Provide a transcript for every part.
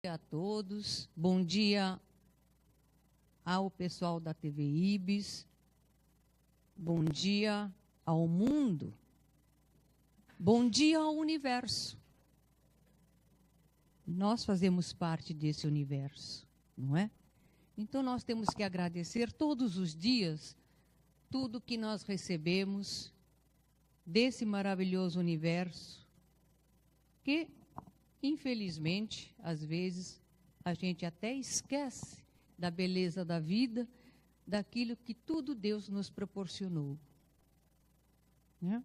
A todos, bom dia ao pessoal da TV Ibis, bom dia ao mundo, bom dia ao universo. Nós fazemos parte desse universo, não é? Então nós temos que agradecer todos os dias tudo que nós recebemos desse maravilhoso universo que, infelizmente, às vezes, a gente até esquece da beleza da vida, daquilo que tudo Deus nos proporcionou. Né?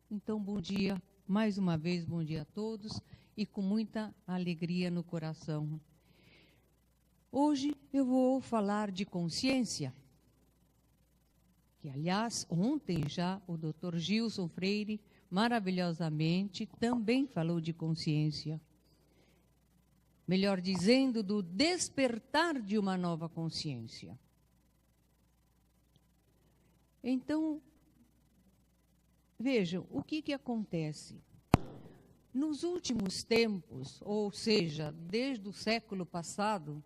Então, bom dia, mais uma vez, bom dia a todos, e com muita alegria no coração. Hoje eu vou falar de consciência, que, aliás, ontem já o Dr. Gilson Freire, maravilhosamente, também falou de consciência. Melhor dizendo, do despertar de uma nova consciência. Então, vejam, o que acontece? Nos últimos tempos, ou seja, desde o século passado,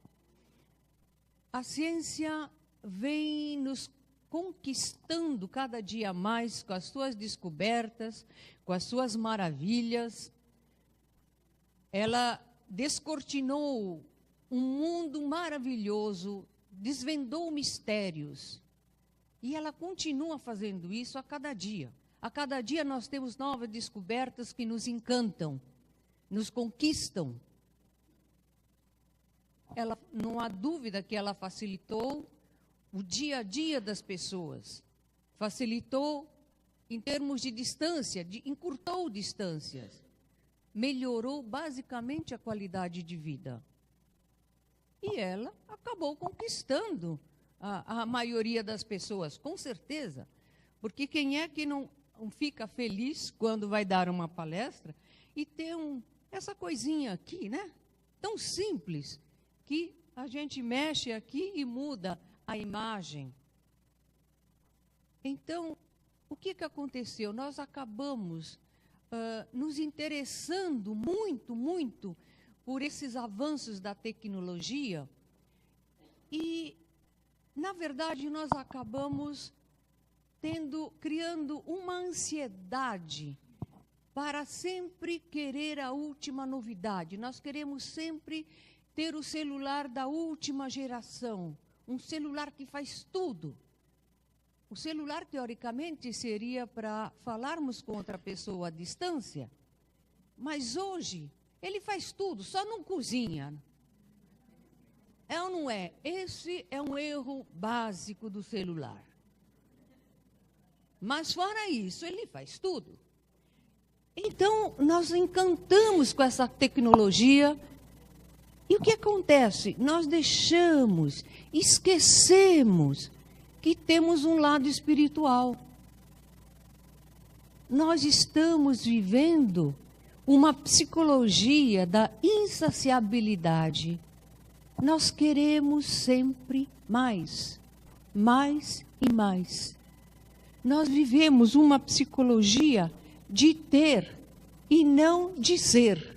a ciência vem nos conquistando cada dia mais com as suas descobertas, com as suas maravilhas. Ela descortinou um mundo maravilhoso, desvendou mistérios. E ela continua fazendo isso a cada dia. A cada dia nós temos novas descobertas que nos encantam, nos conquistam. Não há dúvida que ela facilitou o dia a dia das pessoas, facilitou em termos de distância, encurtou distâncias, melhorou basicamente a qualidade de vida. E ela acabou conquistando a maioria das pessoas, com certeza, porque quem é que não fica feliz quando vai dar uma palestra e ter essa coisinha aqui, né? Tão simples, que a gente mexe aqui e muda a imagem. Então, o que aconteceu? Nós acabamos nos interessando muito por esses avanços da tecnologia e, na verdade, nós acabamos criando uma ansiedade para sempre querer a última novidade. Nós queremos sempre ter o celular da última geração, um celular que faz tudo. O celular, teoricamente, seria para falarmos com outra pessoa à distância, mas hoje ele faz tudo, só não cozinha. É ou não é? Esse é um erro básico do celular. Mas fora isso, ele faz tudo. Então, nós encantamos com essa tecnologia. E o que acontece? Nós esquecemos que temos um lado espiritual. Nós estamos vivendo uma psicologia da insaciabilidade. Nós queremos sempre mais, mais e mais. Nós vivemos uma psicologia de ter e não de ser.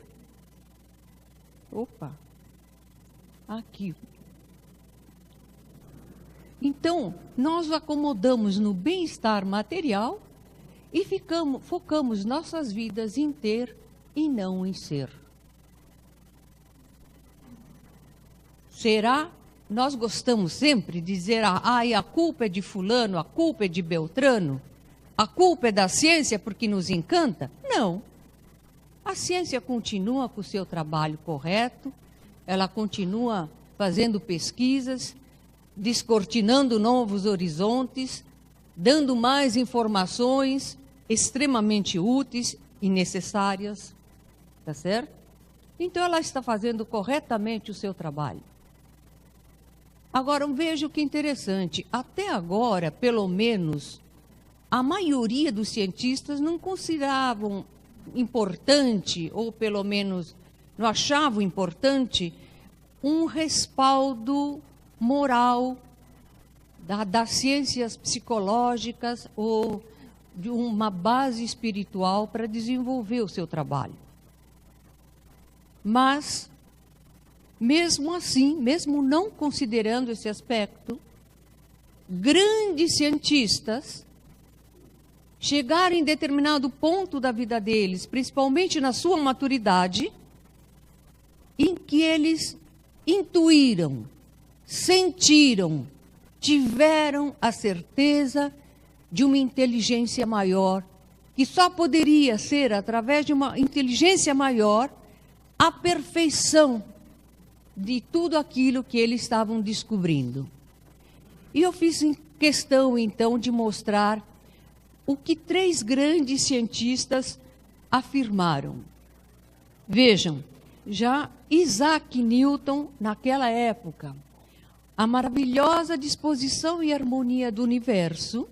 Opa! Aqui. Então, nós acomodamos no bem-estar material e focamos nossas vidas em ter e não em ser. Será? Nós gostamos sempre de dizer, a culpa é de fulano, a culpa é de Beltrano, a culpa é da ciência porque nos encanta? Não. A ciência continua com o seu trabalho correto, ela continua fazendo pesquisas, descortinando novos horizontes, dando mais informações extremamente úteis e necessárias, tá certo? Então ela está fazendo corretamente o seu trabalho. Agora, veja o que é interessante. Até agora, pelo menos, a maioria dos cientistas não consideravam importante, ou pelo menos não achavam importante, um respaldo moral das ciências psicológicas ou de uma base espiritual para desenvolver o seu trabalho. Mas Mesmo assim, mesmo não considerando esse aspecto, grandes cientistas chegaram em determinado ponto da vida deles, principalmente na sua maturidade, em que eles intuíram, sentiram, tiveram a certeza de uma inteligência maior, que só poderia ser, através de uma inteligência maior, a perfeição de tudo aquilo que eles estavam descobrindo. E eu fiz questão, então, de mostrar o que 3 grandes cientistas afirmaram. Vejam, já Isaac Newton, naquela época, a maravilhosa disposição e harmonia do universo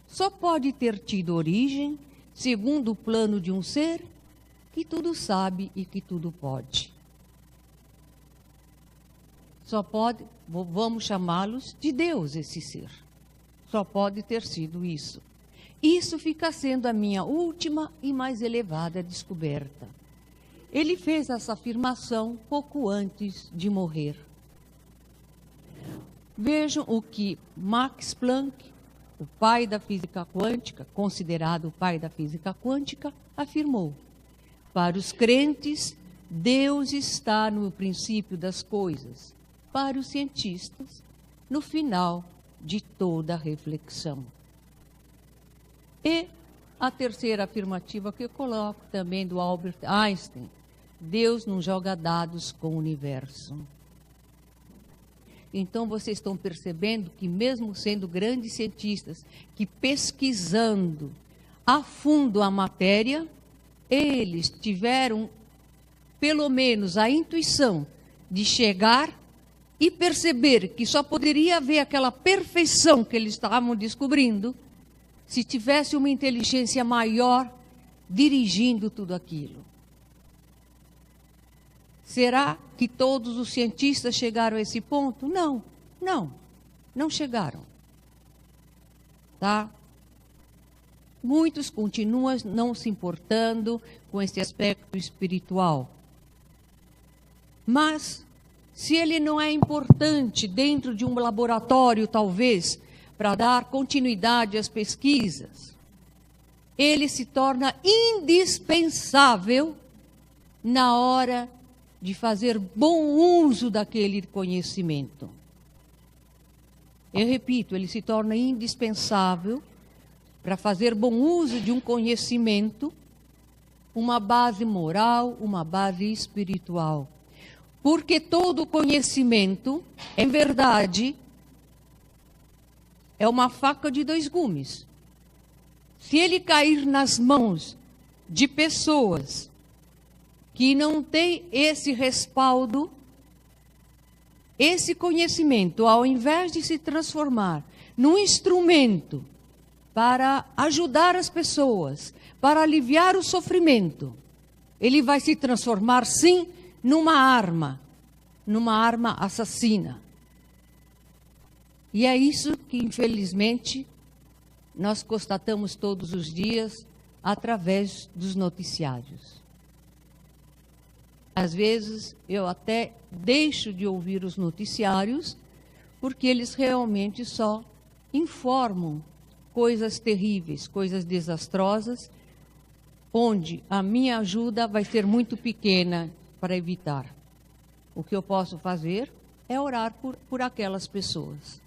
só pode ter tido origem segundo o plano de um ser que tudo sabe e que tudo pode. Só pode, vamos chamá-los de Deus, esse ser. Só pode ter sido isso. Isso fica sendo a minha última e mais elevada descoberta. Ele fez essa afirmação pouco antes de morrer. Vejam o que Max Planck, o pai da física quântica, considerado o pai da física quântica, afirmou. Para os crentes, Deus está no princípio das coisas. Para os cientistas, no final de toda a reflexão. E a terceira afirmativa que eu coloco também do Albert Einstein, Deus não joga dados com o universo. Então vocês estão percebendo que mesmo sendo grandes cientistas, que pesquisando a fundo a matéria, eles tiveram pelo menos a intuição de chegar e perceber que só poderia haver aquela perfeição que eles estavam descobrindo se tivesse uma inteligência maior dirigindo tudo aquilo. Será que todos os cientistas chegaram a esse ponto? Não chegaram. Tá? Muitos continuam não se importando com esse aspecto espiritual. Mas, se ele não é importante dentro de um laboratório, talvez, para dar continuidade às pesquisas, ele se torna indispensável na hora de fazer bom uso daquele conhecimento. Eu repito, ele se torna indispensável para fazer bom uso de um conhecimento, uma base moral, uma base espiritual. Porque todo conhecimento, em verdade, é uma faca de 2 gumes. Se ele cair nas mãos de pessoas que não têm esse respaldo, esse conhecimento, ao invés de se transformar num instrumento para ajudar as pessoas, para aliviar o sofrimento, ele vai se transformar, sim, numa arma assassina. E é isso que, infelizmente, nós constatamos todos os dias através dos noticiários. Às vezes, eu até deixo de ouvir os noticiários, porque eles realmente só informam coisas terríveis, coisas desastrosas, onde a minha ajuda vai ser muito pequena para evitar. O que eu posso fazer é orar por aquelas pessoas.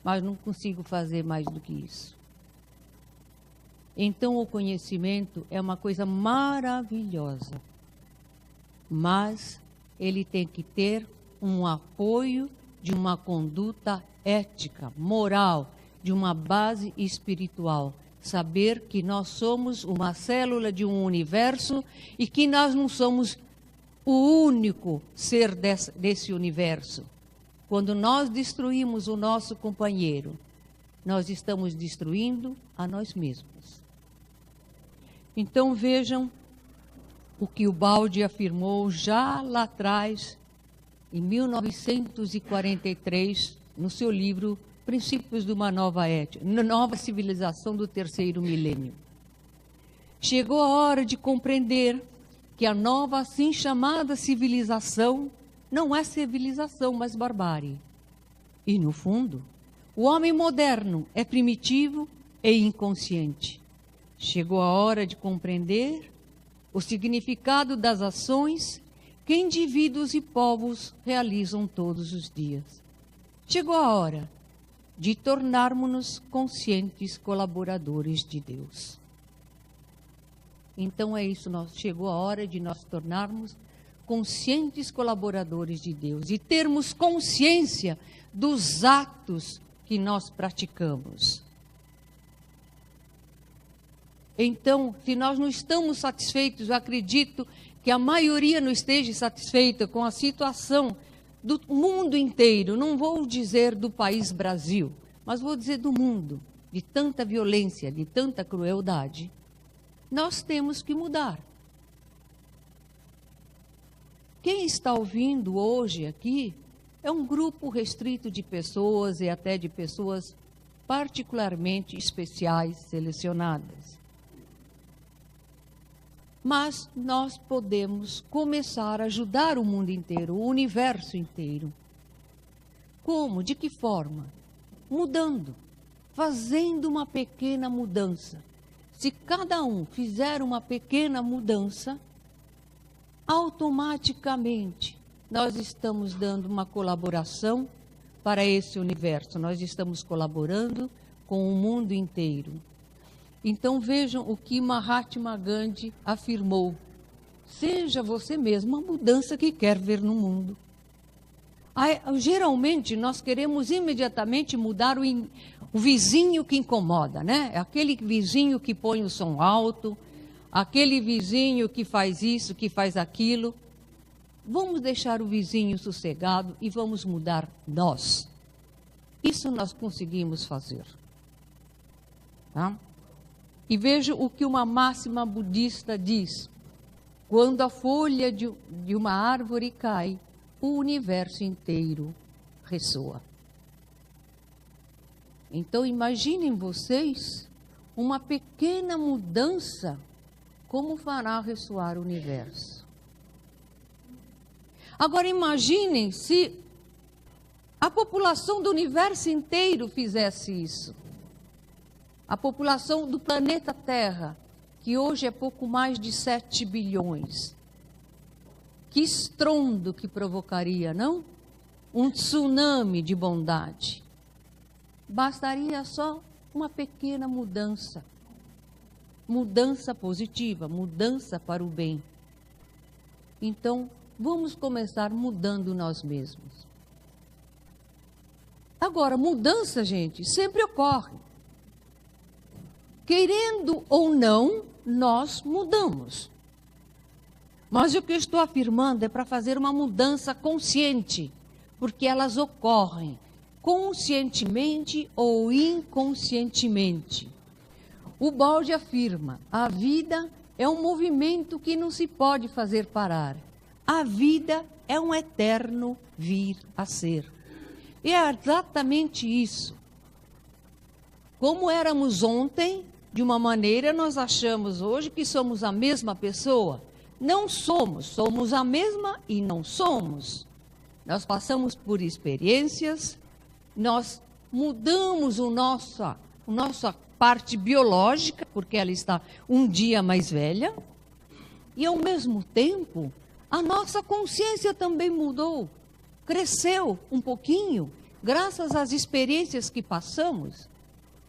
Mas não consigo fazer mais do que isso. Então, o conhecimento é uma coisa maravilhosa. Mas ele tem que ter um apoio de uma conduta ética, moral, de uma base espiritual. Saber que nós somos uma célula de um universo e que nós não somos o único ser desse universo. Quando nós destruímos o nosso companheiro, nós estamos destruindo a nós mesmos. Então vejam o que o Baldry afirmou já lá atrás, em 1943, no seu livro Princípios de uma Nova Ética, Nova Civilização do Terceiro Milênio. Chegou a hora de compreender que a nova assim chamada civilização não é civilização, mas barbárie. E, no fundo, o homem moderno é primitivo e inconsciente. Chegou a hora de compreender o significado das ações que indivíduos e povos realizam todos os dias. Chegou a hora de tornarmos-nos conscientes colaboradores de Deus. Então é isso, chegou a hora de nós tornarmos conscientes colaboradores de Deus e termos consciência dos atos que nós praticamos. Então, se nós não estamos satisfeitos, eu acredito que a maioria não esteja satisfeita com a situação do mundo inteiro, não vou dizer do país Brasil, mas vou dizer do mundo, de tanta violência, de tanta crueldade, nós temos que mudar. Quem está ouvindo hoje aqui é um grupo restrito de pessoas e até de pessoas particularmente especiais, selecionadas. Mas nós podemos começar a ajudar o mundo inteiro, o universo inteiro. Como? De que forma? Mudando, fazendo uma pequena mudança. Se cada um fizer uma pequena mudança, automaticamente nós estamos dando uma colaboração para esse universo. Nós estamos colaborando com o mundo inteiro. Então vejam o que Mahatma Gandhi afirmou. Seja você mesmo a mudança que quer ver no mundo. Geralmente nós queremos imediatamente mudar o vizinho que incomoda, né? Aquele vizinho que põe o som alto, aquele vizinho que faz isso, que faz aquilo. Vamos deixar o vizinho sossegado e vamos mudar nós. Isso nós conseguimos fazer. Tá? E veja o que uma máxima budista diz. Quando a folha de uma árvore cai, o universo inteiro ressoa. Então imaginem vocês uma pequena mudança, como fará ressoar o universo. Agora imaginem se a população do universo inteiro fizesse isso. A população do planeta Terra, que hoje é pouco mais de 7 bilhões. Que estrondo que provocaria, não? Um tsunami de bondade. Bastaria só uma pequena mudança. Mudança positiva, mudança para o bem. Então, vamos começar mudando nós mesmos. Agora, mudança, gente, sempre ocorre. Querendo ou não, nós mudamos. Mas o que eu estou afirmando é para fazer uma mudança consciente, porque elas ocorrem conscientemente ou inconscientemente. O Balde afirma, a vida é um movimento que não se pode fazer parar. A vida é um eterno vir a ser. E é exatamente isso. Como éramos ontem, de uma maneira, nós achamos hoje que somos a mesma pessoa. Não somos, somos a mesma e não somos. Nós passamos por experiências, nós mudamos nossa parte biológica, porque ela está um dia mais velha, e ao mesmo tempo, a nossa consciência também mudou, cresceu um pouquinho, graças às experiências que passamos.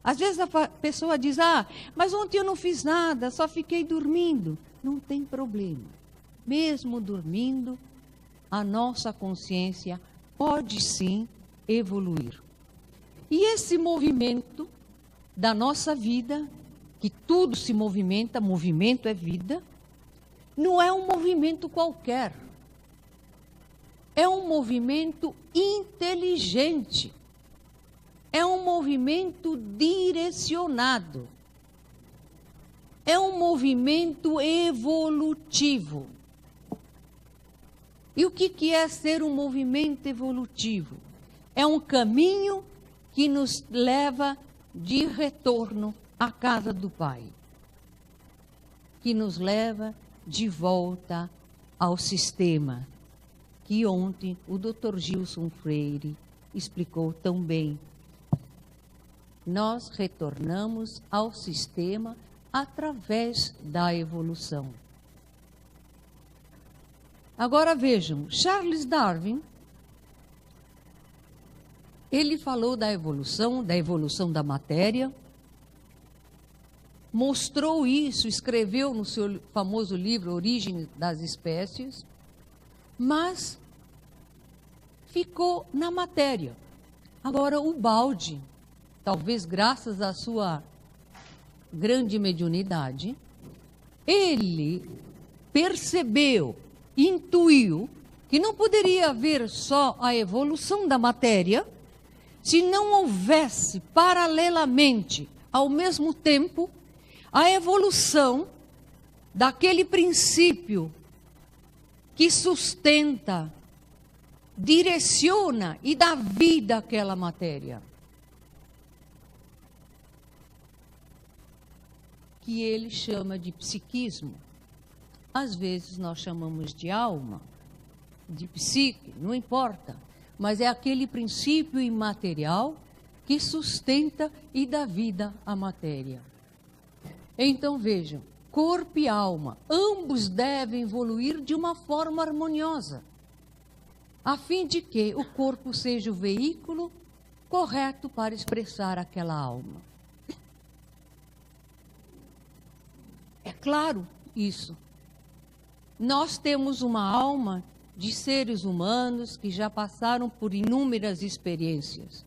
Às vezes a pessoa diz, mas ontem eu não fiz nada, só fiquei dormindo. Não tem problema. Mesmo dormindo, a nossa consciência pode sim evoluir. E esse movimento da nossa vida, que tudo se movimenta, movimento é vida, não é um movimento qualquer. É um movimento inteligente. É um movimento direcionado. É um movimento evolutivo. E o que é ser um movimento evolutivo? É um caminho que nos leva de retorno à casa do Pai. Que nos leva de volta ao sistema. que ontem o Dr. Gilson Freire explicou tão bem. Nós retornamos ao sistema através da evolução. Agora vejam, Charles Darwin, ele falou da evolução da matéria, mostrou isso, escreveu no seu famoso livro Origem das Espécies, mas ficou na matéria. Agora o Baldi, talvez graças à sua grande mediunidade, ele percebeu, intuiu que não poderia haver só a evolução da matéria se não houvesse paralelamente, ao mesmo tempo, a evolução daquele princípio que sustenta, direciona e dá vida àquela matéria. Que ele chama de psiquismo. Às vezes nós chamamos de alma, de psique, não importa. Mas é aquele princípio imaterial que sustenta e dá vida à matéria. Então vejam, corpo e alma, ambos devem evoluir de uma forma harmoniosa, a fim de que o corpo seja o veículo correto para expressar aquela alma. É claro isso. Nós temos uma alma de seres humanos que já passaram por inúmeras experiências.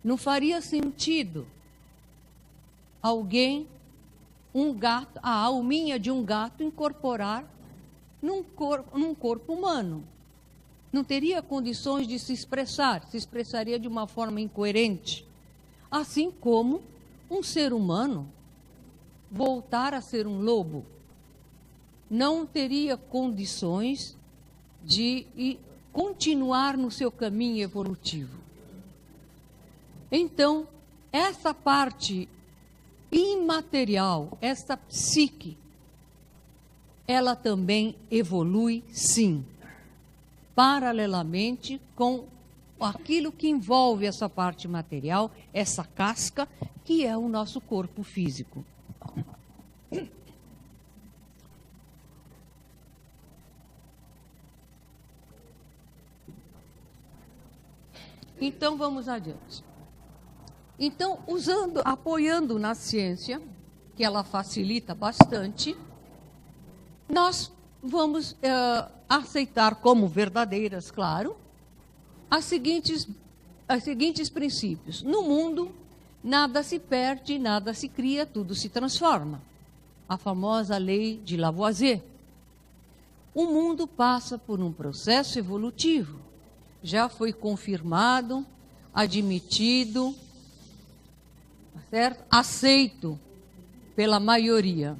Não faria sentido alguém, um gato, a alminha de um gato incorporar num corpo humano. Não teria condições de se expressaria de uma forma incoerente. Assim como um ser humano voltar a ser um lobo não teria condições de continuar no seu caminho evolutivo. Então, essa parte imaterial, essa psique, ela também evolui, sim, paralelamente com aquilo que envolve essa parte material, essa casca, que é o nosso corpo físico. Então, vamos adiante. Então, apoiando na ciência, que ela facilita bastante, nós vamos aceitar como verdadeiras, claro, os seguintes princípios. No mundo, nada se perde, nada se cria, tudo se transforma. A famosa lei de Lavoisier. O mundo passa por um processo evolutivo. Já foi confirmado, admitido, certo? Aceito pela maioria.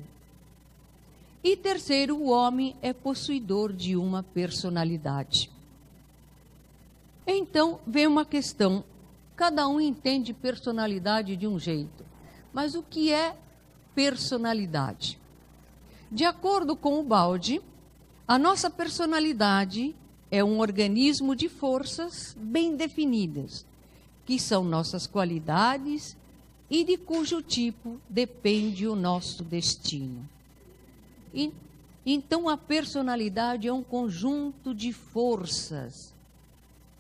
E terceiro, o homem é possuidor de uma personalidade. Então, vem uma questão. Cada um entende personalidade de um jeito. Mas o que é personalidade? De acordo com o Baldi, a nossa personalidade é um organismo de forças bem definidas, que são nossas qualidades e de cujo tipo depende o nosso destino. Então, a personalidade é um conjunto de forças,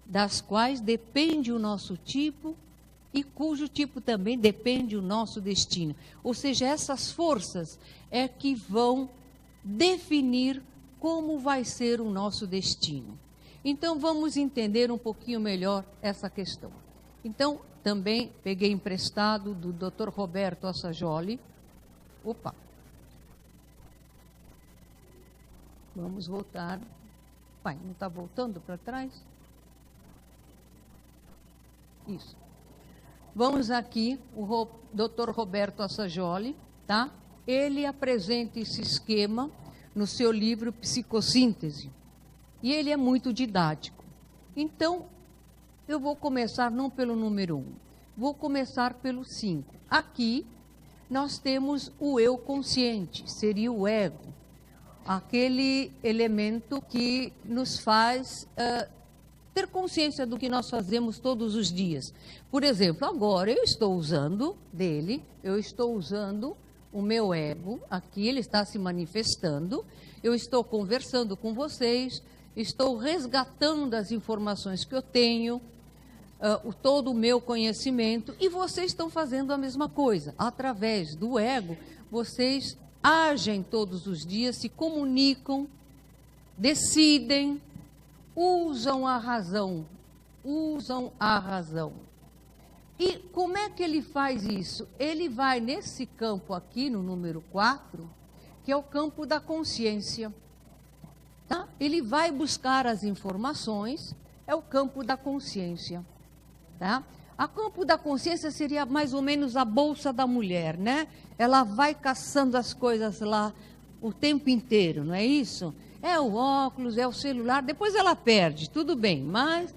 das quais depende o nosso tipo e cujo tipo também depende o nosso destino. Ou seja, essas forças é que vão definir como vai ser o nosso destino. Então, vamos entender um pouquinho melhor essa questão. Então, também peguei emprestado do Dr. Roberto Assajoli. Opa! Vamos voltar. Pai, não está voltando para trás? Isso. Vamos aqui, o Dr. Roberto Assajoli, tá? Ele apresenta esse esquema no seu livro Psicossíntese. E ele é muito didático. Então, eu vou começar não pelo número 1, vou começar pelo 5. Aqui, nós temos o eu consciente, seria o ego. aquele elemento que nos faz ter consciência do que nós fazemos todos os dias. Por exemplo, agora eu estou usando o meu ego, aqui ele está se manifestando, eu estou conversando com vocês, estou resgatando as informações que eu tenho, todo o meu conhecimento, e vocês estão fazendo a mesma coisa. Através do ego, vocês agem todos os dias, se comunicam, decidem, usam a razão. E como é que ele faz isso? Ele vai nesse campo aqui, no número 4, que é o campo da consciência. Tá? Ele vai buscar as informações, é o campo da consciência. Tá? A campo da consciência seria mais ou menos a bolsa da mulher, né? Ela vai caçando as coisas lá o tempo inteiro, não é isso? É o óculos, é o celular, depois ela perde, tudo bem, mas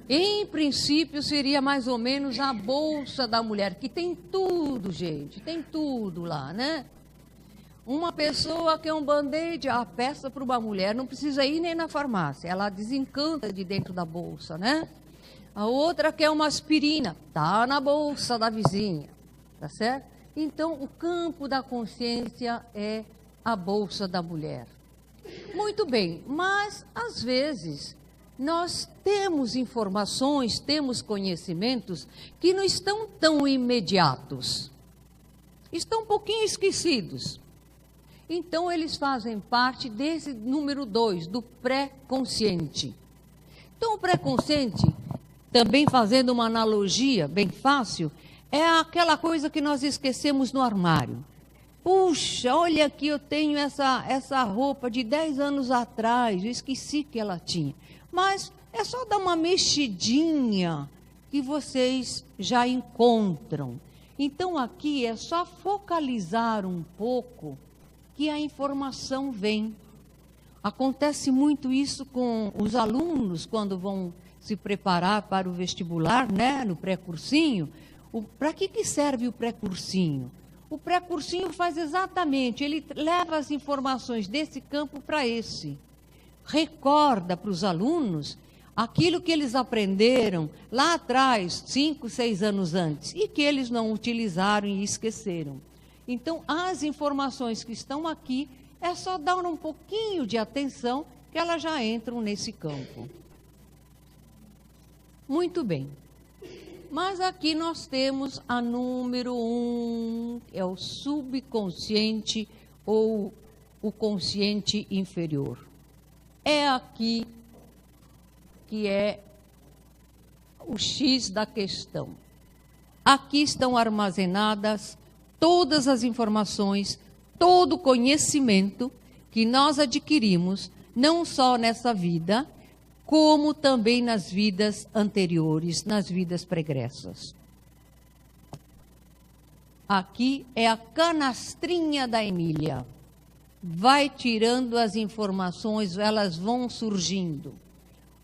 em princípio seria mais ou menos a bolsa da mulher, que tem tudo, gente, tem tudo lá, né? Uma pessoa que é um band-aid, a peça para uma mulher, não precisa ir nem na farmácia, ela desencanta de dentro da bolsa, né? A outra quer uma aspirina, está na bolsa da vizinha, tá certo? Então, o campo da consciência é a bolsa da mulher. Muito bem, mas às vezes nós temos informações, temos conhecimentos que não estão tão imediatos, estão um pouquinho esquecidos. Então, eles fazem parte desse número 2, do pré-consciente. Então, o pré-consciente, também fazendo uma analogia bem fácil, é aquela coisa que nós esquecemos no armário. Puxa, olha aqui, eu tenho essa roupa de 10 anos atrás, eu esqueci que ela tinha. Mas é só dar uma mexidinha que vocês já encontram. Então, aqui é só focalizar um pouco que a informação vem. Acontece muito isso com os alunos quando vão se preparar para o vestibular, né, no pré-cursinho. Para que serve o pré-cursinho? O pré-cursinho faz exatamente, ele leva as informações desse campo para esse. Recorda para os alunos aquilo que eles aprenderam lá atrás, 5, 6 anos antes, e que eles não utilizaram e esqueceram. Então, as informações que estão aqui, é só dar um pouquinho de atenção que elas já entram nesse campo. Muito bem. Mas aqui nós temos a número 1, é o subconsciente ou o consciente inferior. É aqui que é o X da questão. Aqui estão armazenadas todas as informações, todo o conhecimento que nós adquirimos, não só nessa vida, como também nas vidas anteriores, nas vidas pregressas. Aqui é a canastrinha da Emília. Vai tirando as informações, elas vão surgindo.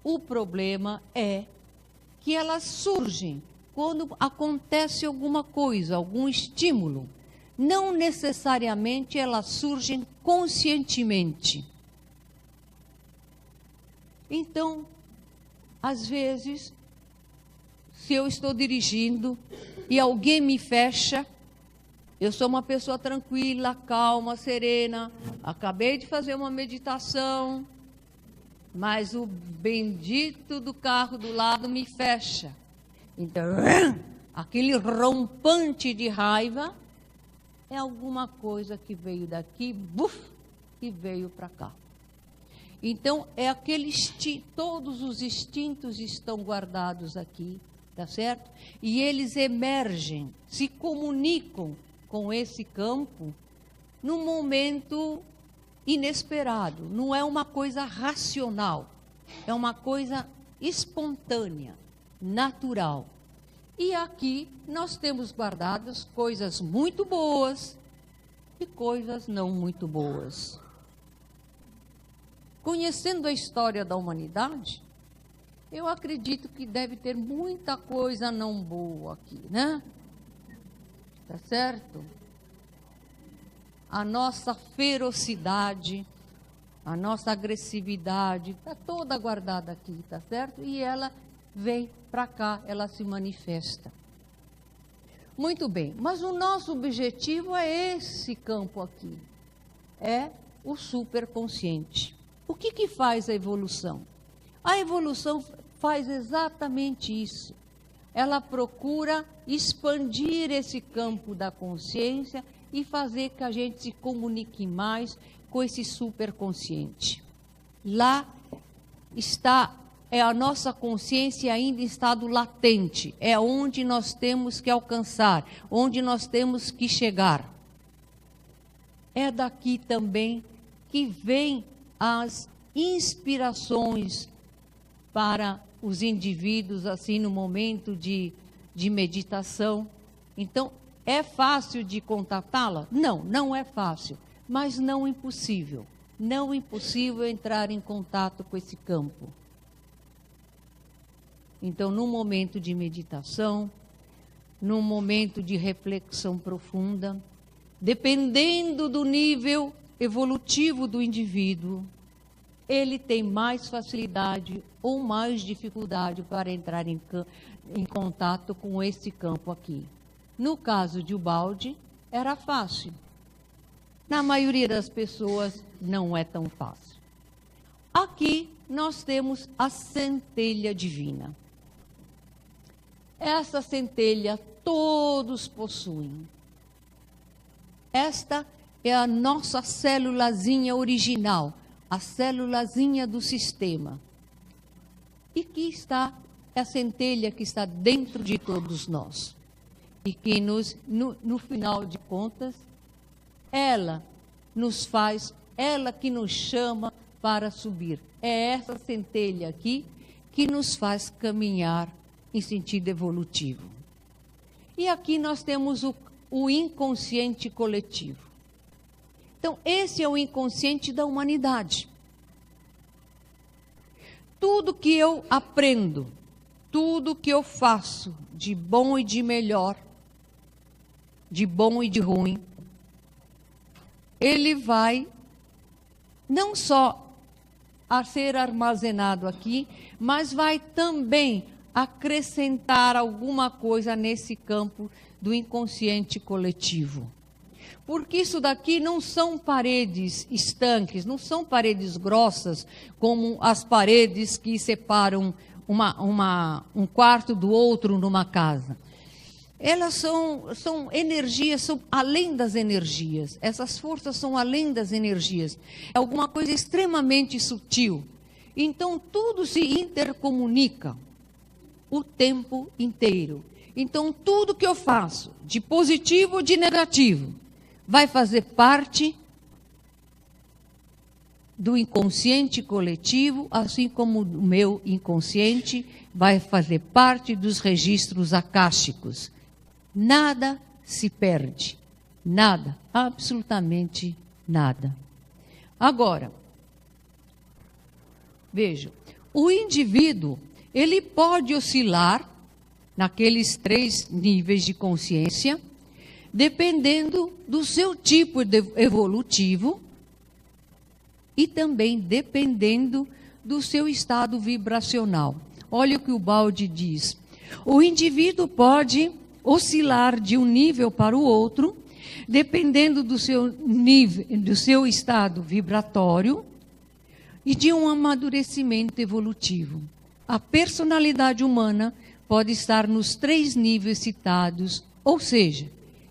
O problema é que elas surgem quando acontece alguma coisa, algum estímulo. Não necessariamente elas surgem conscientemente. Então, às vezes, se eu estou dirigindo e alguém me fecha, eu sou uma pessoa tranquila, calma, serena, acabei de fazer uma meditação, mas o bendito do carro do lado me fecha. Então, aquele rompante de raiva é alguma coisa que veio daqui, buf, e veio para cá. Então, é aquele todos os instintos estão guardados aqui, tá certo? E eles emergem, se comunicam com esse campo num momento inesperado. Não é uma coisa racional, é uma coisa espontânea, natural. E aqui nós temos guardadas coisas muito boas e coisas não muito boas. Conhecendo a história da humanidade, eu acredito que deve ter muita coisa não boa aqui, né? Tá certo? A nossa ferocidade, A nossa agressividade está toda guardada aqui, tá certo? E ela vem para cá, ela se manifesta. Muito bem, mas o nosso objetivo é esse campo aqui. É o superconsciente. O que faz a evolução? A evolução faz exatamente isso. Ela procura expandir esse campo da consciência e fazer que a gente se comunique mais com esse superconsciente. Lá está, é a nossa consciência ainda em estado latente, é onde nós temos que alcançar, onde nós temos que chegar. É daqui também que vêm as inspirações para os indivíduos, assim, no momento de meditação. Então, é fácil de contatá-la? Não, não é fácil, mas não impossível. Não impossível entrar em contato com esse campo. Então, no momento de meditação, num momento de reflexão profunda, dependendo do nível evolutivo do indivíduo, ele tem mais facilidade ou mais dificuldade para entrar em contato com esse campo aqui. No caso de Ubaldi, era fácil. Na maioria das pessoas, não é tão fácil. Aqui, nós temos a centelha divina. Essa centelha todos possuem. Esta é a nossa célulazinha original, a célulazinha do sistema. E que está a centelha que está dentro de todos nós. E que no final de contas, ela nos faz, ela que nos chama para subir. É essa centelha aqui que nos faz caminhar em sentido evolutivo. E aqui nós temos o inconsciente coletivo. Então, esse é o inconsciente da humanidade. Tudo que eu aprendo, tudo que eu faço, de bom e de melhor, de bom e de ruim, ele vai não só a ser armazenado aqui, mas vai também acrescentar alguma coisa nesse campo do inconsciente coletivo. Porque isso daqui não são paredes estanques, não são paredes grossas, como as paredes que separam um quarto do outro numa casa. Elas são energias, são além das energias. Essas forças são além das energias. É alguma coisa extremamente sutil. Então, tudo se intercomunica o tempo inteiro. Então, tudo que eu faço, de positivo ou de negativo, vai fazer parte do inconsciente coletivo, assim como o meu inconsciente vai fazer parte dos registros akáshicos. Nada se perde, nada, absolutamente nada. Agora, vejam, o indivíduo, ele pode oscilar naqueles 3 níveis de consciência, dependendo do seu tipo evolutivo e também dependendo do seu estado vibracional. Olha o que o Ubaldi diz. O indivíduo pode oscilar de um nível para o outro, dependendo do seu nível, do seu estado vibratório e de um amadurecimento evolutivo. A personalidade humana pode estar nos 3 níveis citados, ou seja,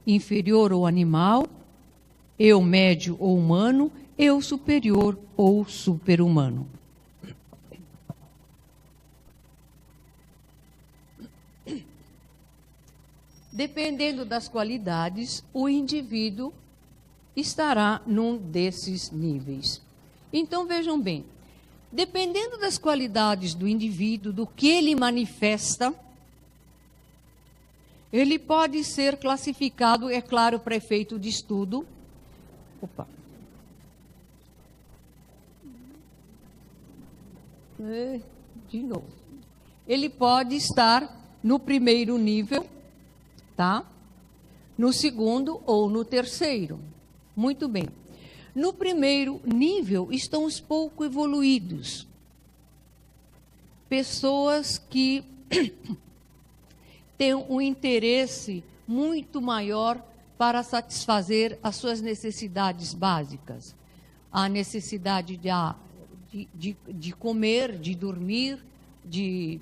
inferior ou animal, eu médio ou humano, eu superior ou super-humano. Dependendo das qualidades, o indivíduo estará num desses níveis. Então, vejam bem, dependendo das qualidades do indivíduo, do que ele manifesta, ele pode ser classificado, é claro, para efeito de estudo. De novo. Ele pode estar no primeiro nível, tá? No segundo ou no terceiro. Muito bem. No primeiro nível estão os pouco evoluídos. Pessoas que têm um interesse muito maior para satisfazer as suas necessidades básicas. A necessidade de comer, de dormir, de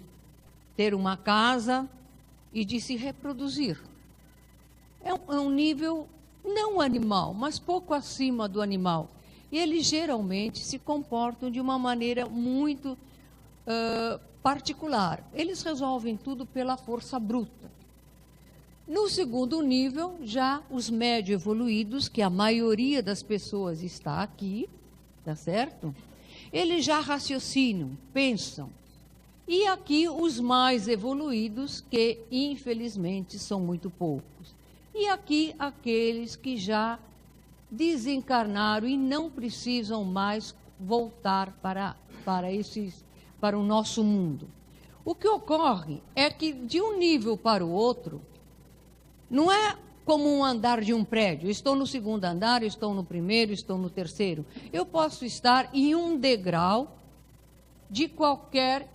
ter uma casa e de se reproduzir. É um nível não animal, mas pouco acima do animal. E eles geralmente se comportam de uma maneira muito particular. Eles resolvem tudo pela força bruta. No segundo nível, já os médio evoluídos, que a maioria das pessoas está aqui, tá certo? Eles já raciocinam, pensam. E aqui os mais evoluídos, que infelizmente são muito poucos. E aqui aqueles que já desencarnaram e não precisam mais voltar para o nosso mundo. O que ocorre é que de um nível para o outro, não é como um andar de um prédio. Estou no segundo andar, estou no primeiro, estou no terceiro. Eu posso estar em um degrau de qualquer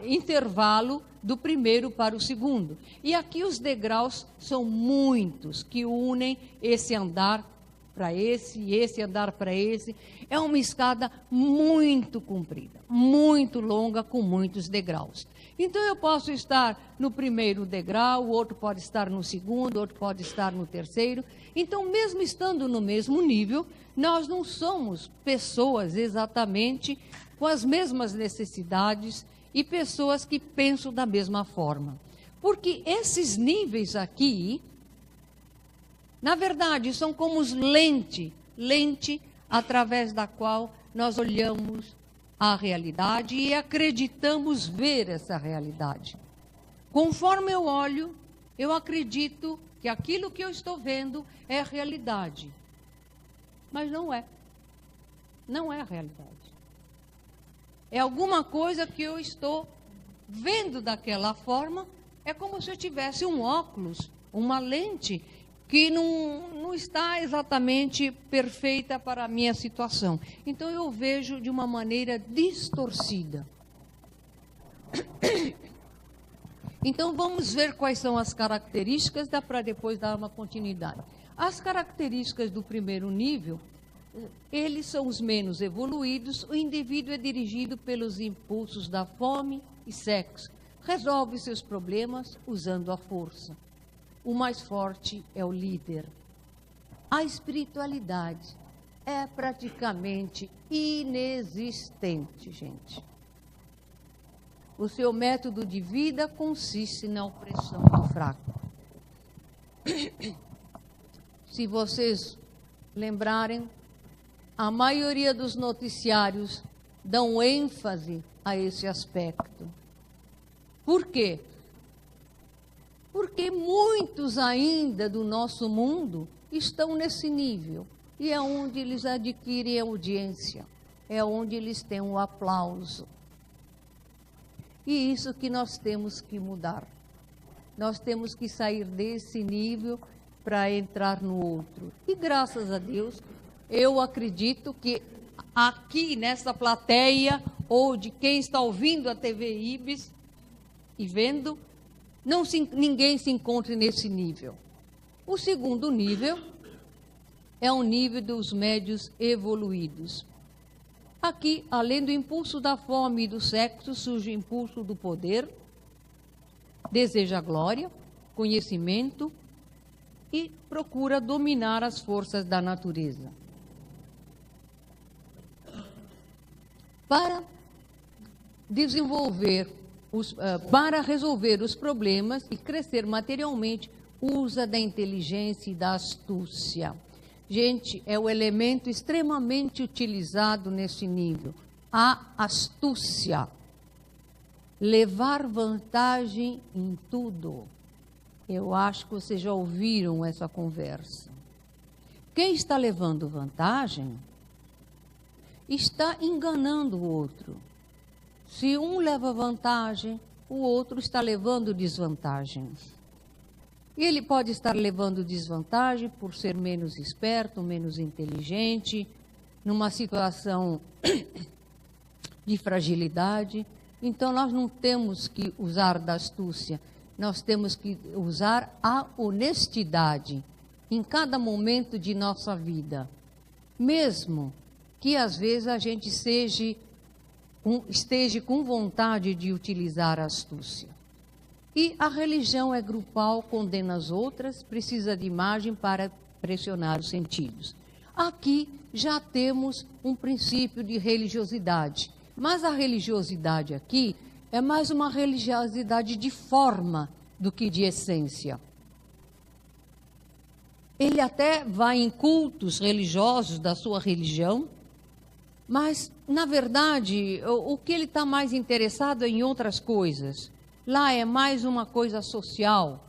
intervalo do primeiro para o segundo. E aqui os degraus são muitos que unem esse andar para esse e esse andar para esse. É uma escada muito comprida, muito longa, com muitos degraus. Então eu posso estar no primeiro degrau, o outro pode estar no segundo, o outro pode estar no terceiro. Então, mesmo estando no mesmo nível, nós não somos pessoas exatamente com as mesmas necessidades e pessoas que pensam da mesma forma. Porque esses níveis aqui, na verdade, são como lente através da qual nós olhamos a realidade e acreditamos ver essa realidade. Conforme eu olho, eu acredito que aquilo que eu estou vendo é a realidade. Mas não é. Não é a realidade. É alguma coisa que eu estou vendo daquela forma. É como se eu tivesse um óculos, uma lente que não está exatamente perfeita para a minha situação. Então, eu vejo de uma maneira distorcida. Então, vamos ver quais são as características, dá para depois dar uma continuidade. As características do primeiro nível, eles são os menos evoluídos. O indivíduo é dirigido pelos impulsos da fome e sexo. Resolve seus problemas usando a força. O mais forte é o líder. A espiritualidade é praticamente inexistente, gente. O seu método de vida consiste na opressão do fraco. Se vocês lembrarem, a maioria dos noticiários dão ênfase a esse aspecto. Por quê? Porque muitos ainda do nosso mundo estão nesse nível. E é onde eles adquirem audiência. É onde eles têm o aplauso. E isso que nós temos que mudar. Nós temos que sair desse nível para entrar no outro. E graças a Deus, eu acredito que aqui nessa plateia, ou de quem está ouvindo a TV Ibis e vendo, ninguém se encontre nesse nível. O segundo nível é o nível dos médios evoluídos. Aqui, além do impulso da fome e do sexo, surge o impulso do poder, deseja glória, conhecimento e procura dominar as forças da natureza. Para resolver os problemas e crescer materialmente, usa da inteligência e da astúcia. Gente, é o elemento extremamente utilizado nesse nível. A astúcia. Levar vantagem em tudo. Eu acho que vocês já ouviram essa conversa. Quem está levando vantagem está enganando o outro. Se um leva vantagem, o outro está levando desvantagem. E ele pode estar levando desvantagem por ser menos esperto, menos inteligente, numa situação de fragilidade. Então, nós não temos que usar da astúcia, nós temos que usar a honestidade em cada momento de nossa vida. Mesmo que, às vezes, a gente esteja com vontade de utilizar a astúcia. E a religião é grupal, condena as outras, precisa de imagem para pressionar os sentidos. Aqui já temos um princípio de religiosidade, mas a religiosidade aqui é mais uma religiosidade de forma do que de essência. Ele até vai em cultos religiosos da sua religião, mas, na verdade, o que ele está mais interessado é em outras coisas. Lá é mais uma coisa social,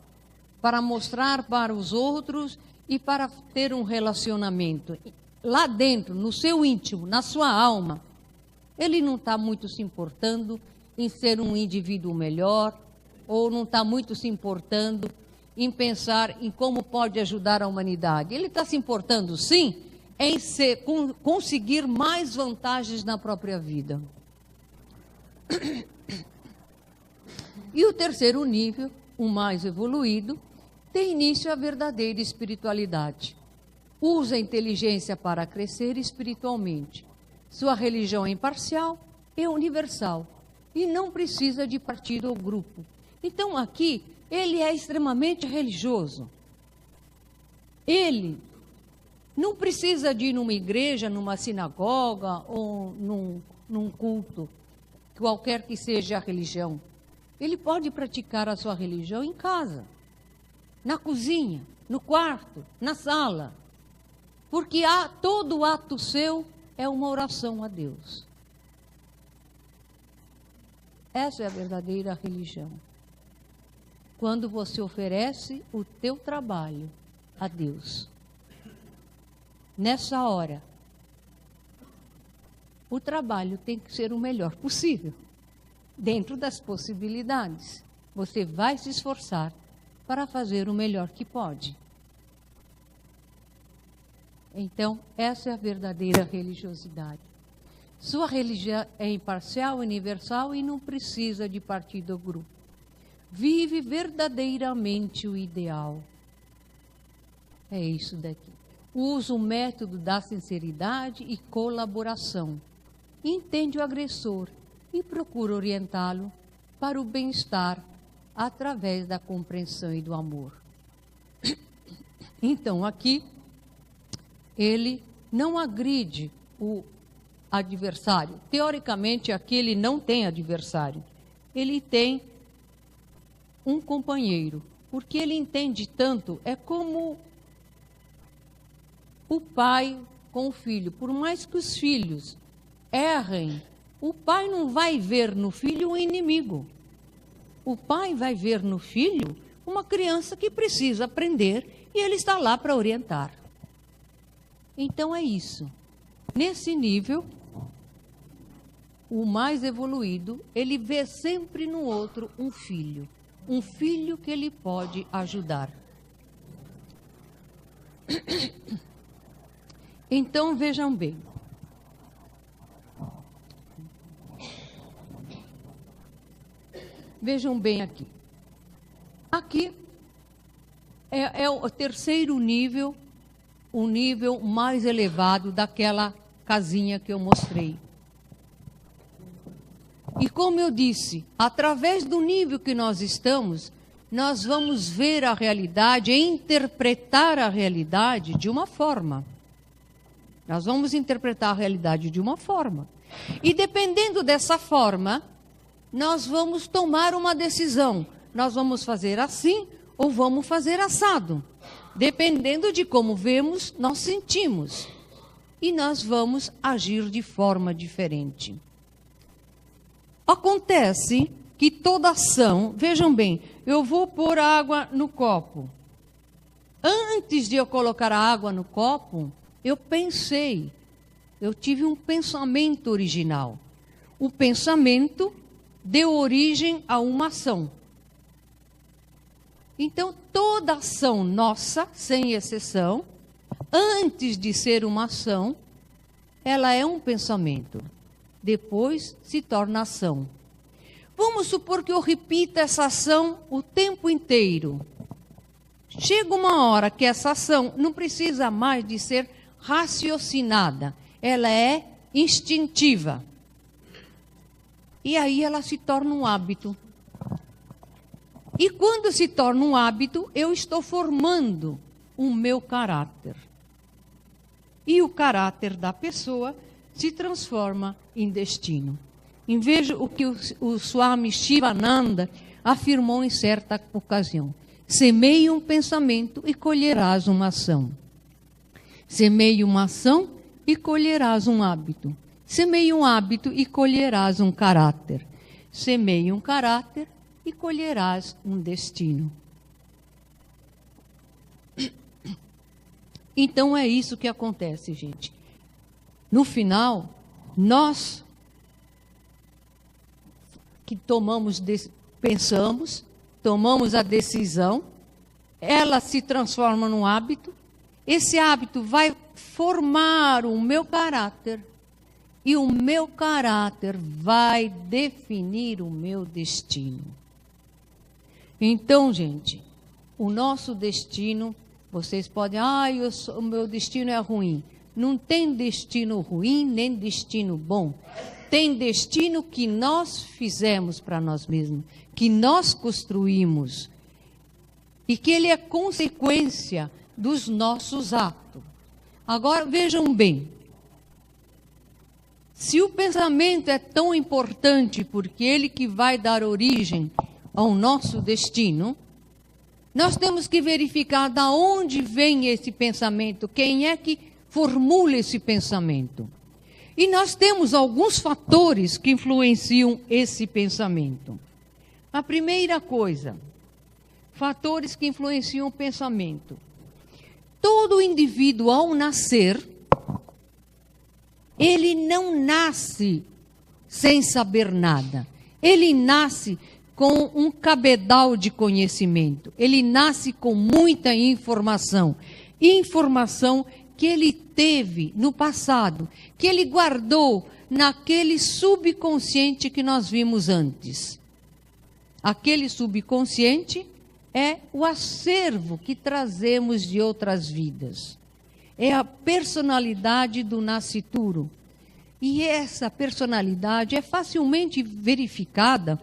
para mostrar para os outros e para ter um relacionamento. Lá dentro, no seu íntimo, na sua alma, ele não está muito se importando em ser um indivíduo melhor, ou não está muito se importando em pensar em como pode ajudar a humanidade. Ele está se importando, sim, em conseguir mais vantagens na própria vida. E o terceiro nível, o mais evoluído, tem início a verdadeira espiritualidade. Usa a inteligência para crescer espiritualmente. Sua religião é imparcial e universal e não precisa de partido ou grupo. Então, aqui, ele é extremamente religioso. Ele não precisa de ir numa igreja, numa sinagoga ou num culto, qualquer que seja a religião. Ele pode praticar a sua religião em casa, na cozinha, no quarto, na sala, porque todo ato seu é uma oração a Deus. Essa é a verdadeira religião. Quando você oferece o teu trabalho a Deus. Nessa hora, o trabalho tem que ser o melhor possível. Dentro das possibilidades, você vai se esforçar para fazer o melhor que pode. Então, essa é a verdadeira religiosidade. Sua religião é imparcial, universal e não precisa de partido ou grupo. Vive verdadeiramente o ideal. É isso daqui. Usa o método da sinceridade e colaboração. Entende o agressor e procura orientá-lo para o bem-estar através da compreensão e do amor. Então, aqui, ele não agride o adversário. Teoricamente, aqui ele não tem adversário. Ele tem um companheiro, porque ele entende tanto, é como o pai com o filho. Por mais que os filhos errem, o pai não vai ver no filho um inimigo. O pai vai ver no filho uma criança que precisa aprender e ele está lá para orientar. Então é isso. Nesse nível, o mais evoluído, ele vê sempre no outro um filho que ele pode ajudar. Então vejam bem. Vejam bem aqui. Aqui é o terceiro nível, o nível mais elevado daquela casinha que eu mostrei. E como eu disse, através do nível que nós estamos, nós vamos ver a realidade e interpretar a realidade de uma forma. Nós vamos interpretar a realidade de uma forma. E dependendo dessa forma, nós vamos tomar uma decisão. Nós vamos fazer assim ou vamos fazer assado. Dependendo de como vemos, nós sentimos. E nós vamos agir de forma diferente. Acontece que toda ação, vejam bem, eu vou pôr água no copo. Antes de eu colocar a água no copo, eu pensei, eu tive um pensamento original. O pensamento deu origem a uma ação. Então, toda ação nossa, sem exceção, antes de ser uma ação, ela é um pensamento. Depois se torna ação. Vamos supor que eu repita essa ação o tempo inteiro. Chega uma hora que essa ação não precisa mais de ser raciocinada. Ela é instintiva. E aí ela se torna um hábito. E quando se torna um hábito, eu estou formando o meu caráter. E o caráter da pessoa se transforma em destino. Em veja o que o Swami Shivananda afirmou em certa ocasião. Semeie um pensamento e colherás uma ação. Semeie uma ação e colherás um hábito. Semeie um hábito e colherás um caráter. Semeie um caráter e colherás um destino. Então é isso que acontece, gente. No final, nós que pensamos, tomamos a decisão, ela se transforma num hábito, esse hábito vai formar o meu caráter, e o meu caráter vai definir o meu destino. Então, gente, o nosso destino, vocês podem, o meu destino é ruim. Não tem destino ruim, nem destino bom. Tem destino que nós fizemos para nós mesmos, que nós construímos, e que ele é consequência dos nossos atos. Agora, vejam bem, se o pensamento é tão importante, porque ele que vai dar origem ao nosso destino, nós temos que verificar de onde vem esse pensamento, quem é que formula esse pensamento. E nós temos alguns fatores que influenciam esse pensamento. A primeira coisa, fatores que influenciam o pensamento. Todo indivíduo, ao nascer, ele não nasce sem saber nada. Ele nasce com um cabedal de conhecimento. Ele nasce com muita informação. Informação que ele teve no passado, que ele guardou naquele subconsciente que nós vimos antes. Aquele subconsciente é o acervo que trazemos de outras vidas. É a personalidade do nascituro. E essa personalidade é facilmente verificada,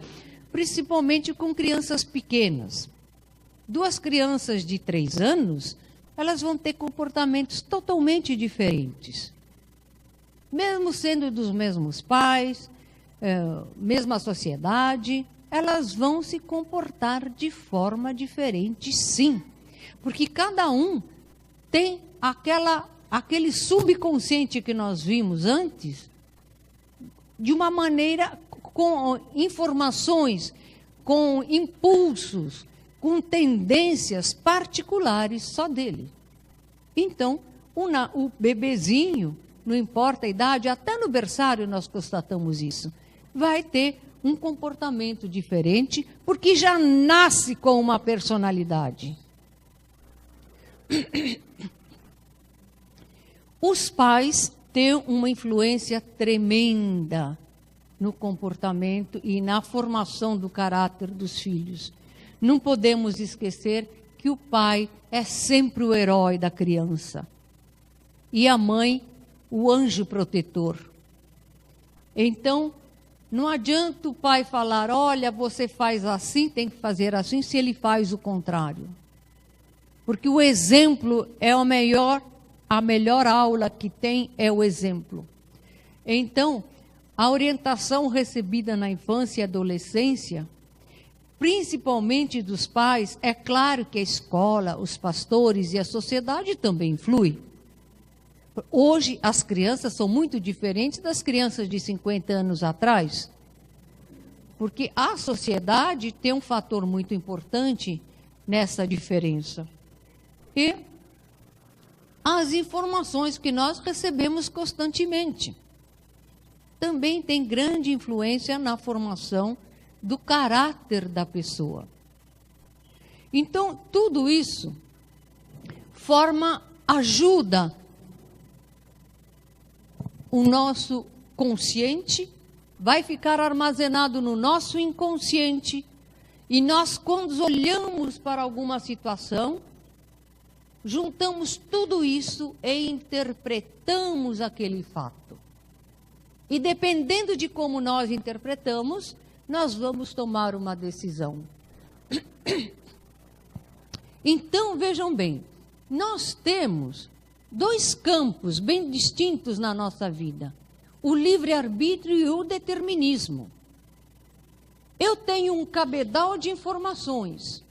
principalmente com crianças pequenas. 2 crianças de 3 anos, elas vão ter comportamentos totalmente diferentes. Mesmo sendo dos mesmos pais, mesma sociedade, elas vão se comportar de forma diferente, sim. Porque cada um tem aquele subconsciente que nós vimos antes, de uma maneira com informações, com impulsos, com tendências particulares só dele. Então, o bebezinho, não importa a idade, até no berçário nós constatamos isso, vai ter um comportamento diferente, porque já nasce com uma personalidade. Os pais têm uma influência tremenda no comportamento e na formação do caráter dos filhos. Não podemos esquecer que o pai é sempre o herói da criança. E a mãe, o anjo protetor. Então, não adianta o pai falar, olha, você faz assim, tem que fazer assim, se ele faz o contrário. Porque o exemplo é a melhor aula que tem é o exemplo. Então, a orientação recebida na infância e adolescência, principalmente dos pais, é claro que a escola, os pastores e a sociedade também influem. Hoje, as crianças são muito diferentes das crianças de 50 anos atrás, porque a sociedade tem um fator muito importante nessa diferença. E as informações que nós recebemos constantemente também têm grande influência na formação do caráter da pessoa. Então, tudo isso ajuda o nosso consciente, vai ficar armazenado no nosso inconsciente, e nós, quando olhamos para alguma situação, juntamos tudo isso e interpretamos aquele fato. E dependendo de como nós interpretamos, nós vamos tomar uma decisão. Então, vejam bem, nós temos dois campos bem distintos na nossa vida: o livre-arbítrio e o determinismo. Eu tenho um cabedal de informações,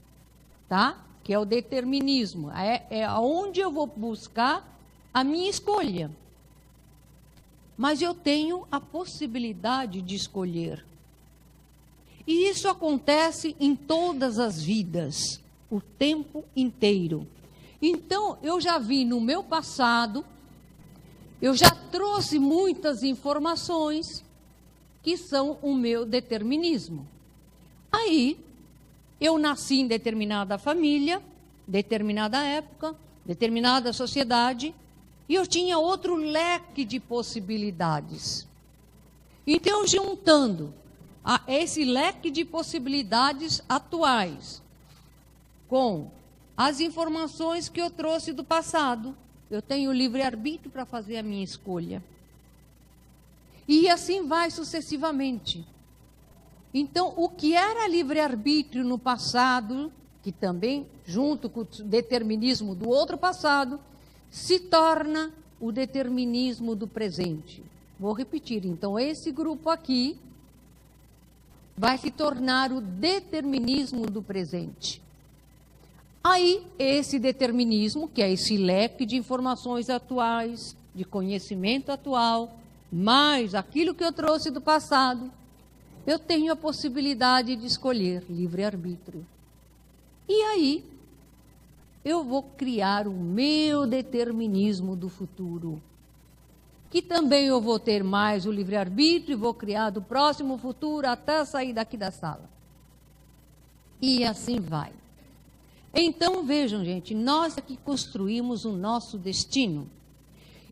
tá? Que é o determinismo, é onde eu vou buscar a minha escolha. Mas eu tenho a possibilidade de escolher. E isso acontece em todas as vidas, o tempo inteiro. Então, eu já vi no meu passado, eu já trouxe muitas informações que são o meu determinismo. Aí, eu nasci em determinada família, determinada época, determinada sociedade, e eu tinha outro leque de possibilidades. Então, juntando esse leque de possibilidades atuais com as informações que eu trouxe do passado, eu tenho livre-arbítrio para fazer a minha escolha. E assim vai sucessivamente. Então, o que era livre-arbítrio no passado, que também, junto com o determinismo do outro passado, se torna o determinismo do presente. Vou repetir, então, esse grupo aqui vai se tornar o determinismo do presente. Aí, esse determinismo, que é esse leque de informações atuais, de conhecimento atual, mais aquilo que eu trouxe do passado, eu tenho a possibilidade de escolher livre-arbítrio. E aí, eu vou criar o meu determinismo do futuro, que também eu vou ter mais o livre-arbítrio e vou criar do próximo futuro até sair daqui da sala. E assim vai. Então, vejam, gente, nós aqui construímos o nosso destino.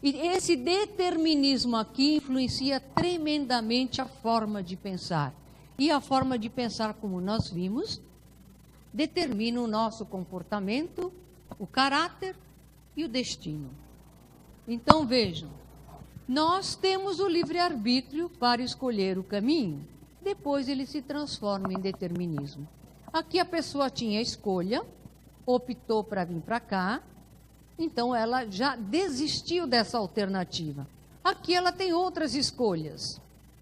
E esse determinismo aqui influencia tremendamente a forma de pensar. E a forma de pensar, como nós vimos, determina o nosso comportamento, o caráter e o destino. Então, vejam, nós temos o livre-arbítrio para escolher o caminho, depois ele se transforma em determinismo. Aqui a pessoa tinha escolha, optou para vir para cá, então ela já desistiu dessa alternativa. Aqui ela tem outras escolhas.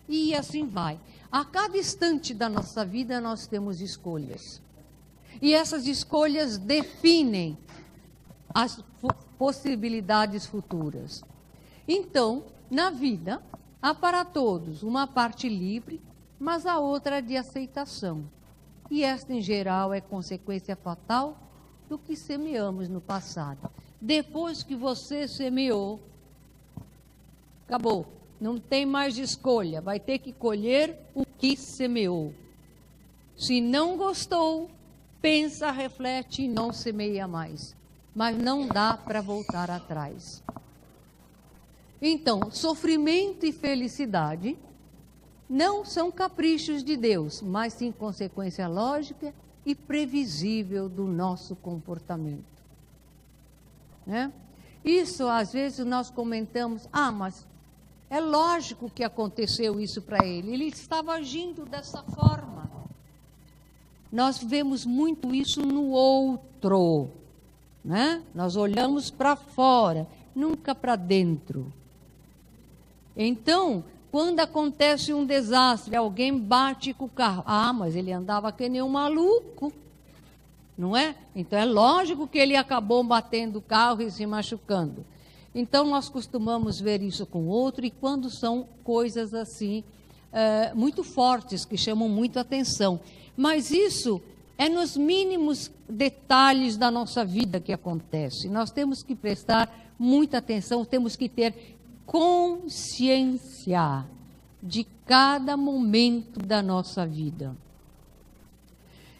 E assim vai. A cada instante da nossa vida nós temos escolhas. E essas escolhas definem as possibilidades futuras. Então, na vida, há para todos uma parte livre, mas a outra de aceitação. E esta, em geral, é consequência fatal do que semeamos no passado. Depois que você semeou, acabou. Não tem mais escolha. Vai ter que colher o que semeou. Se não gostou, pensa, reflete e não semeia mais. Mas não dá para voltar atrás. Então, sofrimento e felicidade não são caprichos de Deus, mas sim consequência lógica e previsível do nosso comportamento. Né? Isso, às vezes, nós comentamos, mas é lógico que aconteceu isso para ele. Ele estava agindo dessa forma. Nós vemos muito isso no outro. Né? Nós olhamos para fora, nunca para dentro. Então, quando acontece um desastre, alguém bate com o carro. Mas ele andava que nem um maluco. Não é? Então, é lógico que ele acabou batendo o carro e se machucando. Então, nós costumamos ver isso com o outro, e quando são coisas assim, muito fortes, que chamam muito atenção. Mas isso é nos mínimos detalhes da nossa vida que acontece. Nós temos que prestar muita atenção, temos que ter consciência de cada momento da nossa vida.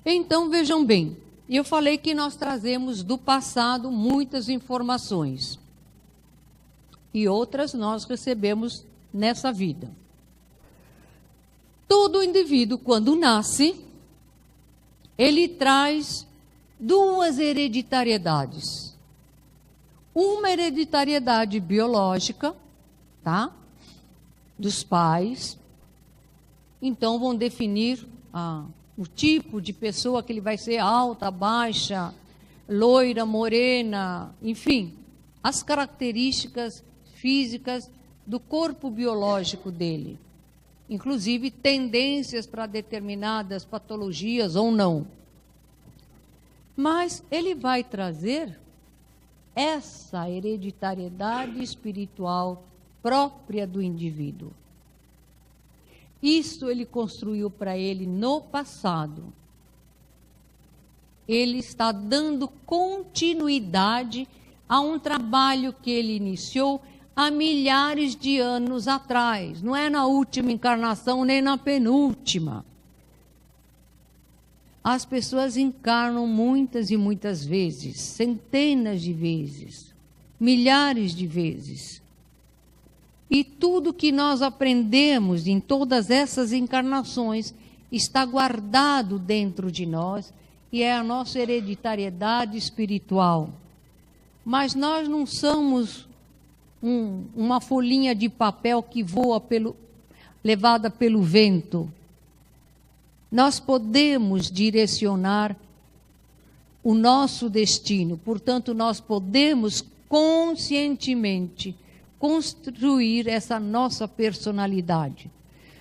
Então, vejam bem, E eu falei que nós trazemos do passado muitas informações. E outras nós recebemos nessa vida. Todo indivíduo, quando nasce, ele traz duas hereditariedades. Uma hereditariedade biológica, tá? Dos pais. Então, vão definir o tipo de pessoa que ele vai ser: alta, baixa, loira, morena, enfim, as características físicas do corpo biológico dele. Inclusive, tendências para determinadas patologias ou não. Mas ele vai trazer essa hereditariedade espiritual própria do indivíduo. Isso ele construiu para ele no passado. Ele está dando continuidade a um trabalho que ele iniciou há milhares de anos atrás. Não é na última encarnação, nem na penúltima. As pessoas encarnam muitas e muitas vezes, centenas de vezes, milhares de vezes. E tudo que nós aprendemos em todas essas encarnações está guardado dentro de nós e é a nossa hereditariedade espiritual. Mas nós não somos uma folhinha de papel que voa levada pelo vento. Nós podemos direcionar o nosso destino, portanto, nós podemos conscientemente construir essa nossa personalidade.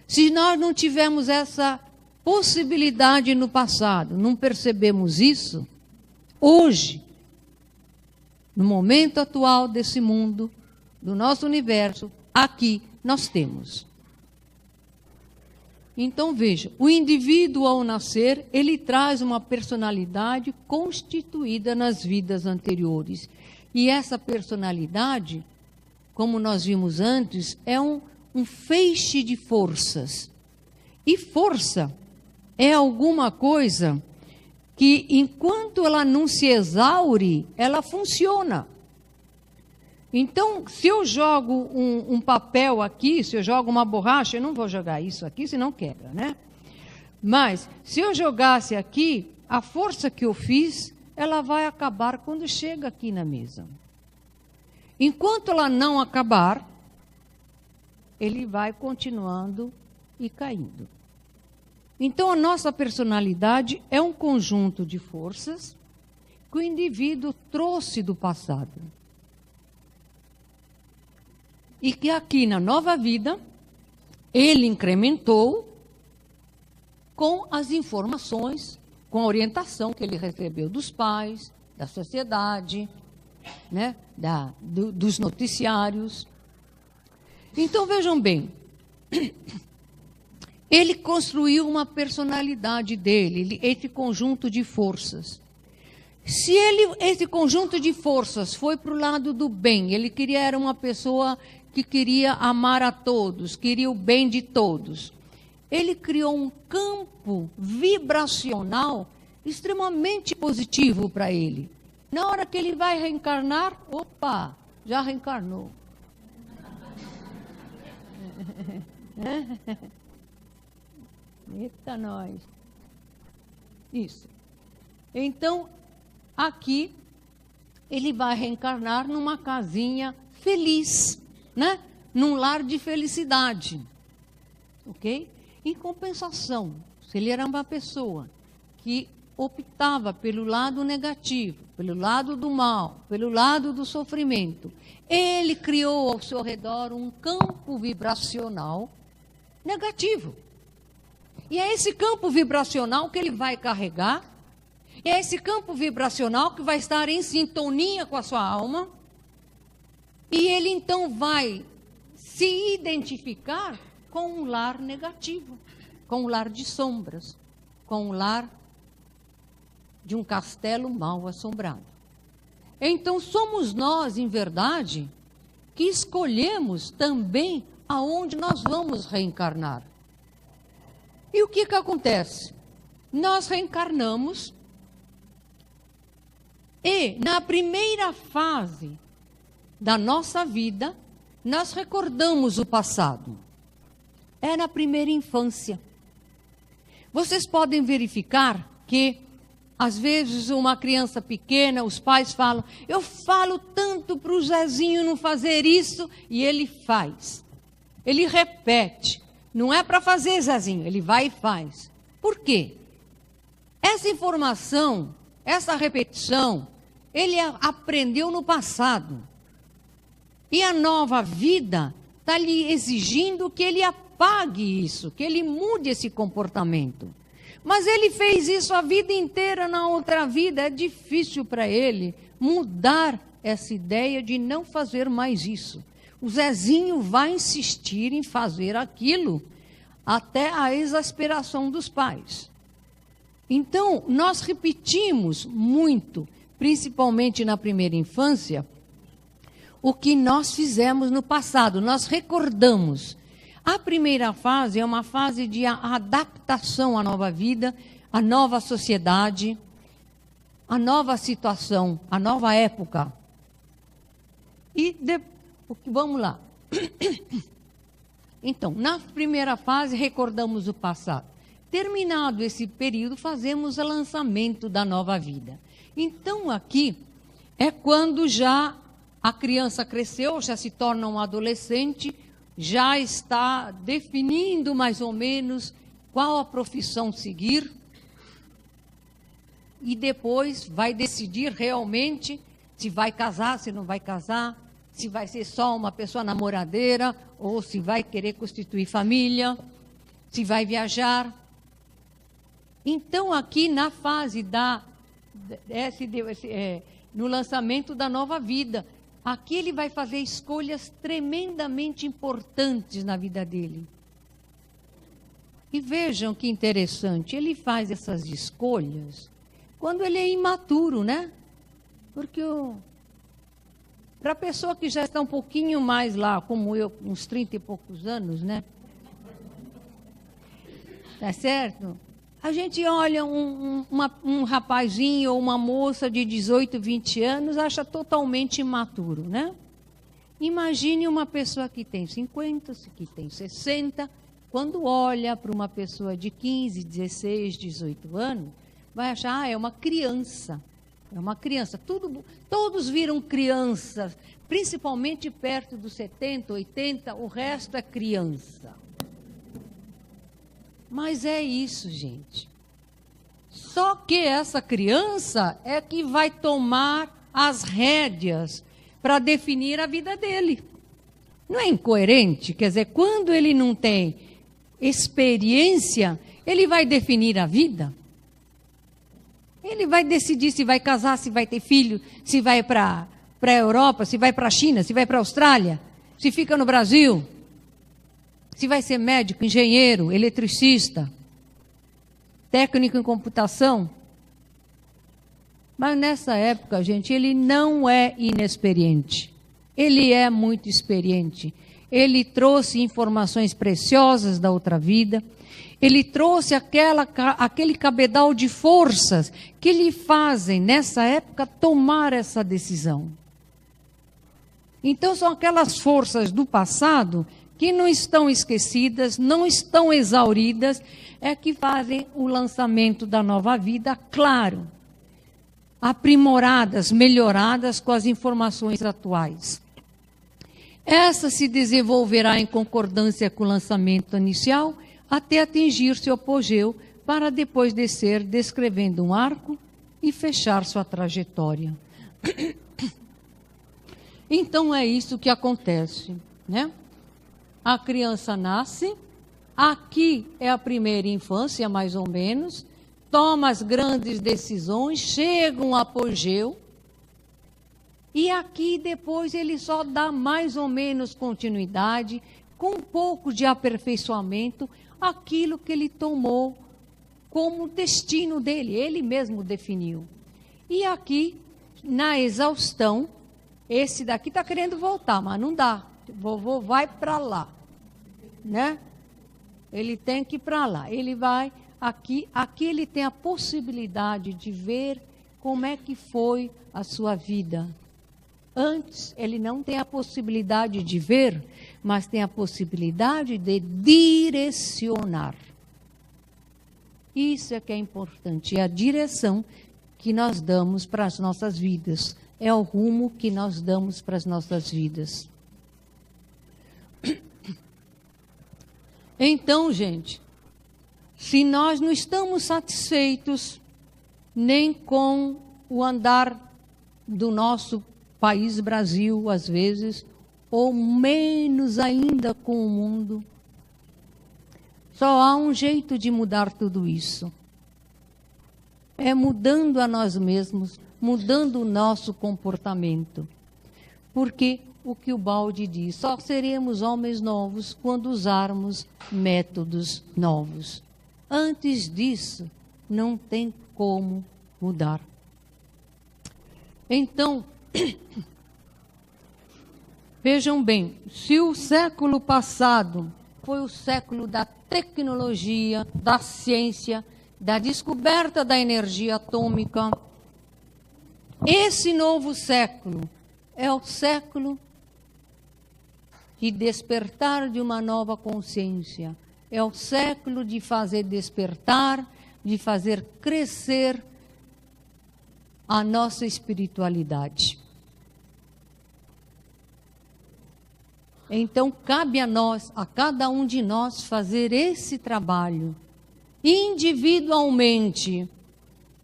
Se nós não tivemos essa possibilidade no passado, não percebemos isso, hoje, no momento atual desse mundo, do nosso universo, aqui nós temos. Então, veja, o indivíduo ao nascer, ele traz uma personalidade constituída nas vidas anteriores. E essa personalidade, como nós vimos antes, é um feixe de forças. E força é alguma coisa que, enquanto ela não se exaure, ela funciona. Então, se eu jogo um papel aqui, se eu jogo uma borracha, eu não vou jogar isso aqui, senão quebra, né? Mas, se eu jogasse aqui, a força que eu fiz, ela vai acabar quando chega aqui na mesa. Enquanto ela não acabar, ele vai continuando e caindo. Então, a nossa personalidade é um conjunto de forças que o indivíduo trouxe do passado. E que aqui na nova vida, ele incrementou com as informações, com a orientação que ele recebeu dos pais, da sociedade, né, dos noticiários. Então, vejam bem, ele construiu uma personalidade dele, esse conjunto de forças. Se esse conjunto de forças foi para o lado do bem, era uma pessoa que queria amar a todos, queria o bem de todos. Ele criou um campo vibracional extremamente positivo para ele. Na hora que ele vai reencarnar, opa, já reencarnou. Eita, nós. Isso. Então, aqui, ele vai reencarnar numa casinha feliz, né? Num lar de felicidade. Ok? Em compensação, se ele era uma pessoa que optava pelo lado negativo, pelo lado do mal, pelo lado do sofrimento, ele criou ao seu redor um campo vibracional negativo. E é esse campo vibracional que ele vai carregar, é esse campo vibracional que vai estar em sintonia com a sua alma, e ele então vai se identificar com um lar negativo, com um lar de sombras, com um lar de um castelo mal assombrado. Então somos nós, em verdade, que escolhemos também aonde nós vamos reencarnar. E o que acontece? Nós reencarnamos E na primeira fase da nossa vida, nós recordamos o passado. É na primeira infância. Vocês podem verificar que, às vezes, uma criança pequena, os pais falam, eu falo tanto para o Zezinho não fazer isso, e ele faz. Ele repete. Não é para fazer, Zezinho, ele vai e faz. Por quê? Essa informação, essa repetição, ele aprendeu no passado. E a nova vida está lhe exigindo que ele apague isso, que ele mude esse comportamento. Mas ele fez isso a vida inteira na outra vida. É difícil para ele mudar essa ideia de não fazer mais isso. O Zezinho vai insistir em fazer aquilo até a exasperação dos pais. Então, nós repetimos muito, principalmente na primeira infância, o que nós fizemos no passado. Nós recordamos. A primeira fase é uma fase de adaptação à nova vida, à nova sociedade, à nova situação, à nova época. Vamos lá. Então, na primeira fase, recordamos o passado. Terminado esse período, fazemos o lançamento da nova vida. Então, aqui é quando já a criança cresceu, já se torna um adolescente, já está definindo mais ou menos qual a profissão seguir, e depois vai decidir realmente se vai casar, se não vai casar, se vai ser só uma pessoa namoradeira, ou se vai querer constituir família, se vai viajar. Então, aqui na fase no lançamento da nova vida, aqui ele vai fazer escolhas tremendamente importantes na vida dele. E vejam que interessante, ele faz essas escolhas quando ele é imaturo, né? Porque para a pessoa que já está um pouquinho mais lá, como eu, uns 30 e poucos anos, né? Tá certo? A gente olha um rapazinho ou uma moça de 18, 20 anos, acha totalmente imaturo, né? Imagine uma pessoa que tem 50, que tem 60, quando olha para uma pessoa de 15, 16, 18 anos, vai achar, é uma criança. É uma criança. Todos viram crianças, principalmente perto dos 70, 80, o resto é criança. Mas é isso, gente. Só que essa criança é que vai tomar as rédeas para definir a vida dele. Não é incoerente? Quer dizer, quando ele não tem experiência, ele vai definir a vida? Ele vai decidir se vai casar, se vai ter filho, se vai para a Europa, se vai para a China, se vai para a Austrália, se fica no Brasil, se vai ser médico, engenheiro, eletricista, técnico em computação. Mas nessa época, gente, ele não é inexperiente. Ele é muito experiente. Ele trouxe informações preciosas da outra vida. Ele trouxe aquele cabedal de forças que lhe fazem, nessa época, tomar essa decisão. Então, são aquelas forças do passado que não estão esquecidas, não estão exauridas, é que fazem o lançamento da nova vida, claro, aprimoradas, melhoradas com as informações atuais. Essa se desenvolverá em concordância com o lançamento inicial, até atingir seu apogeu, para depois descer descrevendo um arco e fechar sua trajetória. Então é isso que acontece, né? A criança nasce, aqui é a primeira infância, mais ou menos, toma as grandes decisões, chega um apogeu, e aqui depois ele só dá mais ou menos continuidade, com um pouco de aperfeiçoamento, aquilo que ele tomou como destino dele, ele mesmo definiu. E aqui, na exaustão, esse daqui está querendo voltar, mas não dá. Vovô vai para lá, né? Ele tem que ir para lá. Ele vai aqui ele tem a possibilidade de ver como é que foi a sua vida. Antes, ele não tem a possibilidade de ver, mas tem a possibilidade de direcionar. Isso é que é importante, é a direção que nós damos para as nossas vidas. É o rumo que nós damos para as nossas vidas. Então, gente, se nós não estamos satisfeitos nem com o andar do nosso país Brasil, às vezes, ou menos ainda com o mundo, só há um jeito de mudar tudo isso. É mudando a nós mesmos, mudando o nosso comportamento. Porque o que o Baldi diz, só seremos homens novos quando usarmos métodos novos. Antes disso, não tem como mudar. Então, vejam bem, se o século passado foi o século da tecnologia, da ciência, da descoberta da energia atômica, esse novo século é o século de despertar de uma nova consciência. É o século de fazer despertar, de fazer crescer a nossa espiritualidade. Então, cabe a nós, a cada um de nós, fazer esse trabalho individualmente,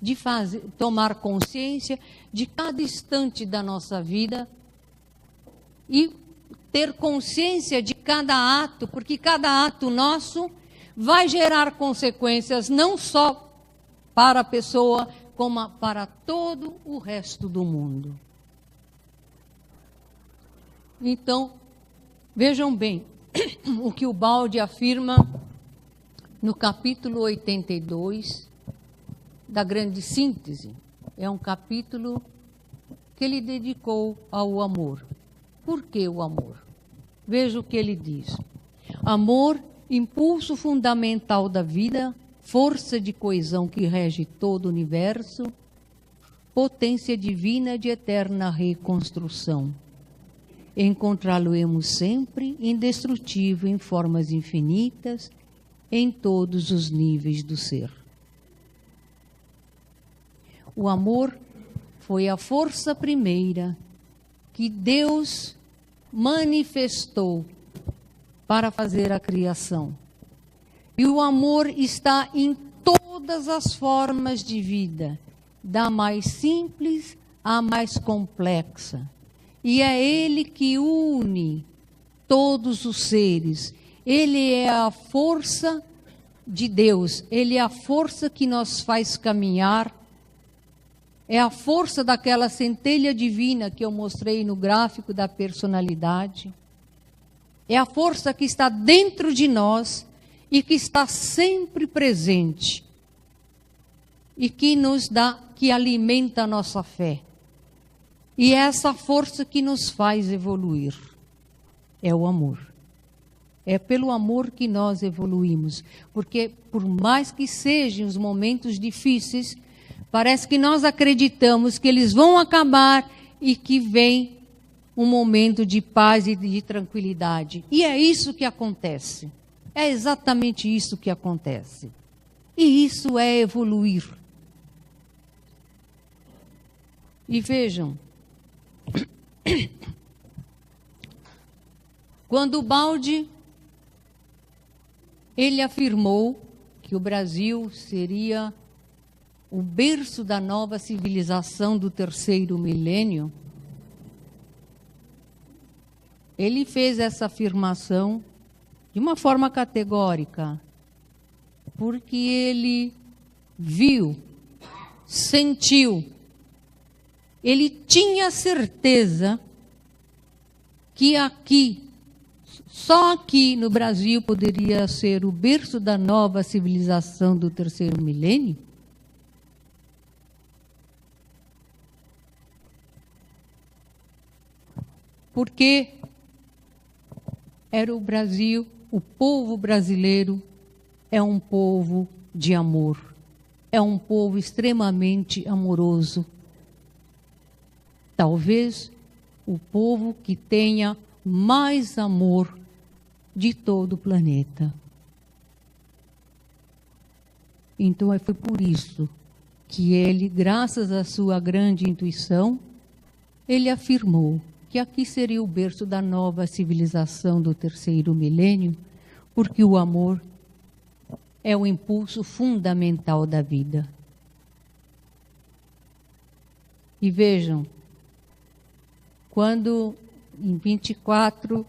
de tomar consciência de cada instante da nossa vida e ter consciência de cada ato, porque cada ato nosso vai gerar consequências não só para a pessoa, como para todo o resto do mundo. Então, vejam bem o que o Baldi afirma no capítulo 82 da Grande Síntese. É um capítulo que ele dedicou ao amor. Por que o amor? Veja o que ele diz. Amor, impulso fundamental da vida, força de coesão que rege todo o universo, potência divina de eterna reconstrução. Encontrá-lo-emos sempre indestrutível em formas infinitas, em todos os níveis do ser. O amor foi a força primeira que Deus manifestou para fazer a criação. E o amor está em todas as formas de vida, da mais simples à mais complexa. E é ele que une todos os seres. Ele é a força de Deus, ele é a força que nos faz caminhar, é a força daquela centelha divina que eu mostrei no gráfico da personalidade. É a força que está dentro de nós e que está sempre presente e que nos dá, que alimenta a nossa fé. E é essa força que nos faz evoluir. É o amor. É pelo amor que nós evoluímos. Porque por mais que sejam os momentos difíceis, parece que nós acreditamos que eles vão acabar e que vem um momento de paz e de tranquilidade. E é isso que acontece. É exatamente isso que acontece. E isso é evoluir. E vejam, quando o Baldi, ele afirmou que o Brasil seria o berço da nova civilização do terceiro milênio, ele fez essa afirmação de uma forma categórica, porque ele viu, sentiu, ele tinha certeza que aqui, só aqui no Brasil poderia ser o berço da nova civilização do terceiro milênio. Porque era o Brasil, o povo brasileiro é um povo de amor, é um povo extremamente amoroso. Talvez o povo que tenha mais amor de todo o planeta. Então, foi por isso que ele, graças à sua grande intuição, ele afirmou que aqui seria o berço da nova civilização do terceiro milênio, porque o amor é o impulso fundamental da vida. E vejam, quando em 24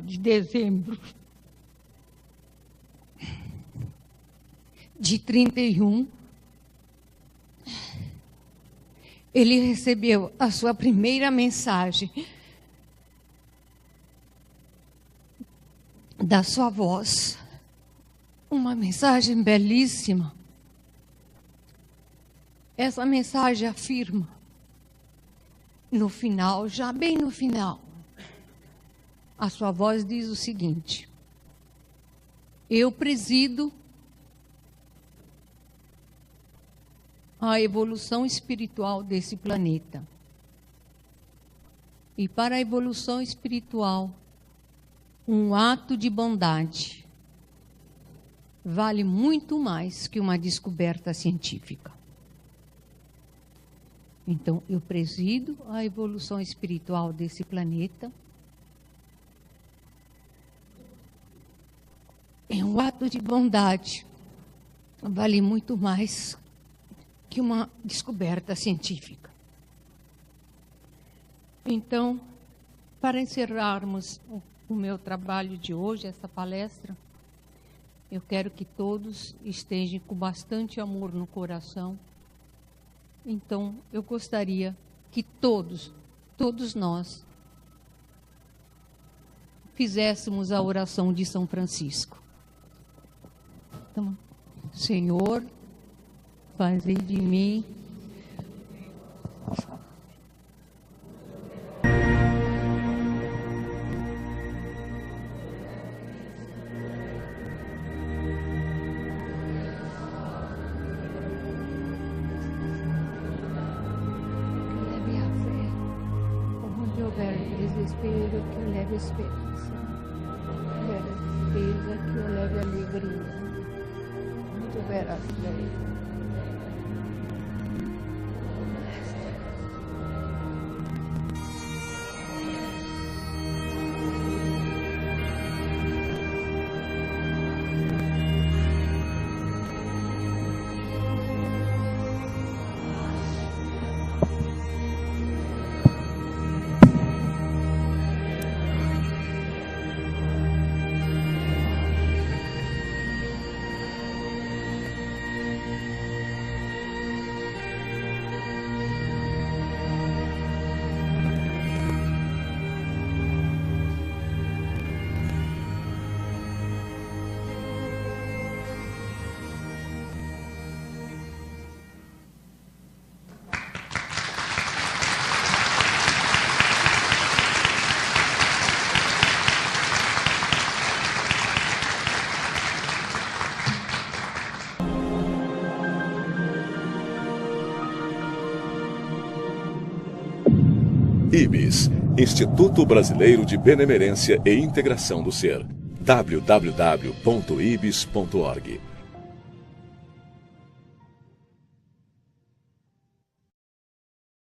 de dezembro de 31, ele recebeu a sua primeira mensagem da sua voz, uma mensagem belíssima. Essa mensagem afirma, no final, já bem no final, a sua voz diz o seguinte: eu presido a evolução espiritual desse planeta. E para a evolução espiritual, um ato de bondade vale muito mais que uma descoberta científica. Então, eu presido a evolução espiritual desse planeta. É um ato de bondade, vale muito mais que uma descoberta científica. Então, para encerrarmos o meu trabalho de hoje, essa palestra, eu quero que todos estejam com bastante amor no coração. Então, eu gostaria que todos nós fizéssemos a oração de São Francisco. Então, Senhor, fazei de mim desespero, que eu leve esperança, que eu leve tristeza, que eu leve alegria. Onde houver a fé. IBS, Instituto Brasileiro de Benemerência e Integração do Ser. www.ibis.org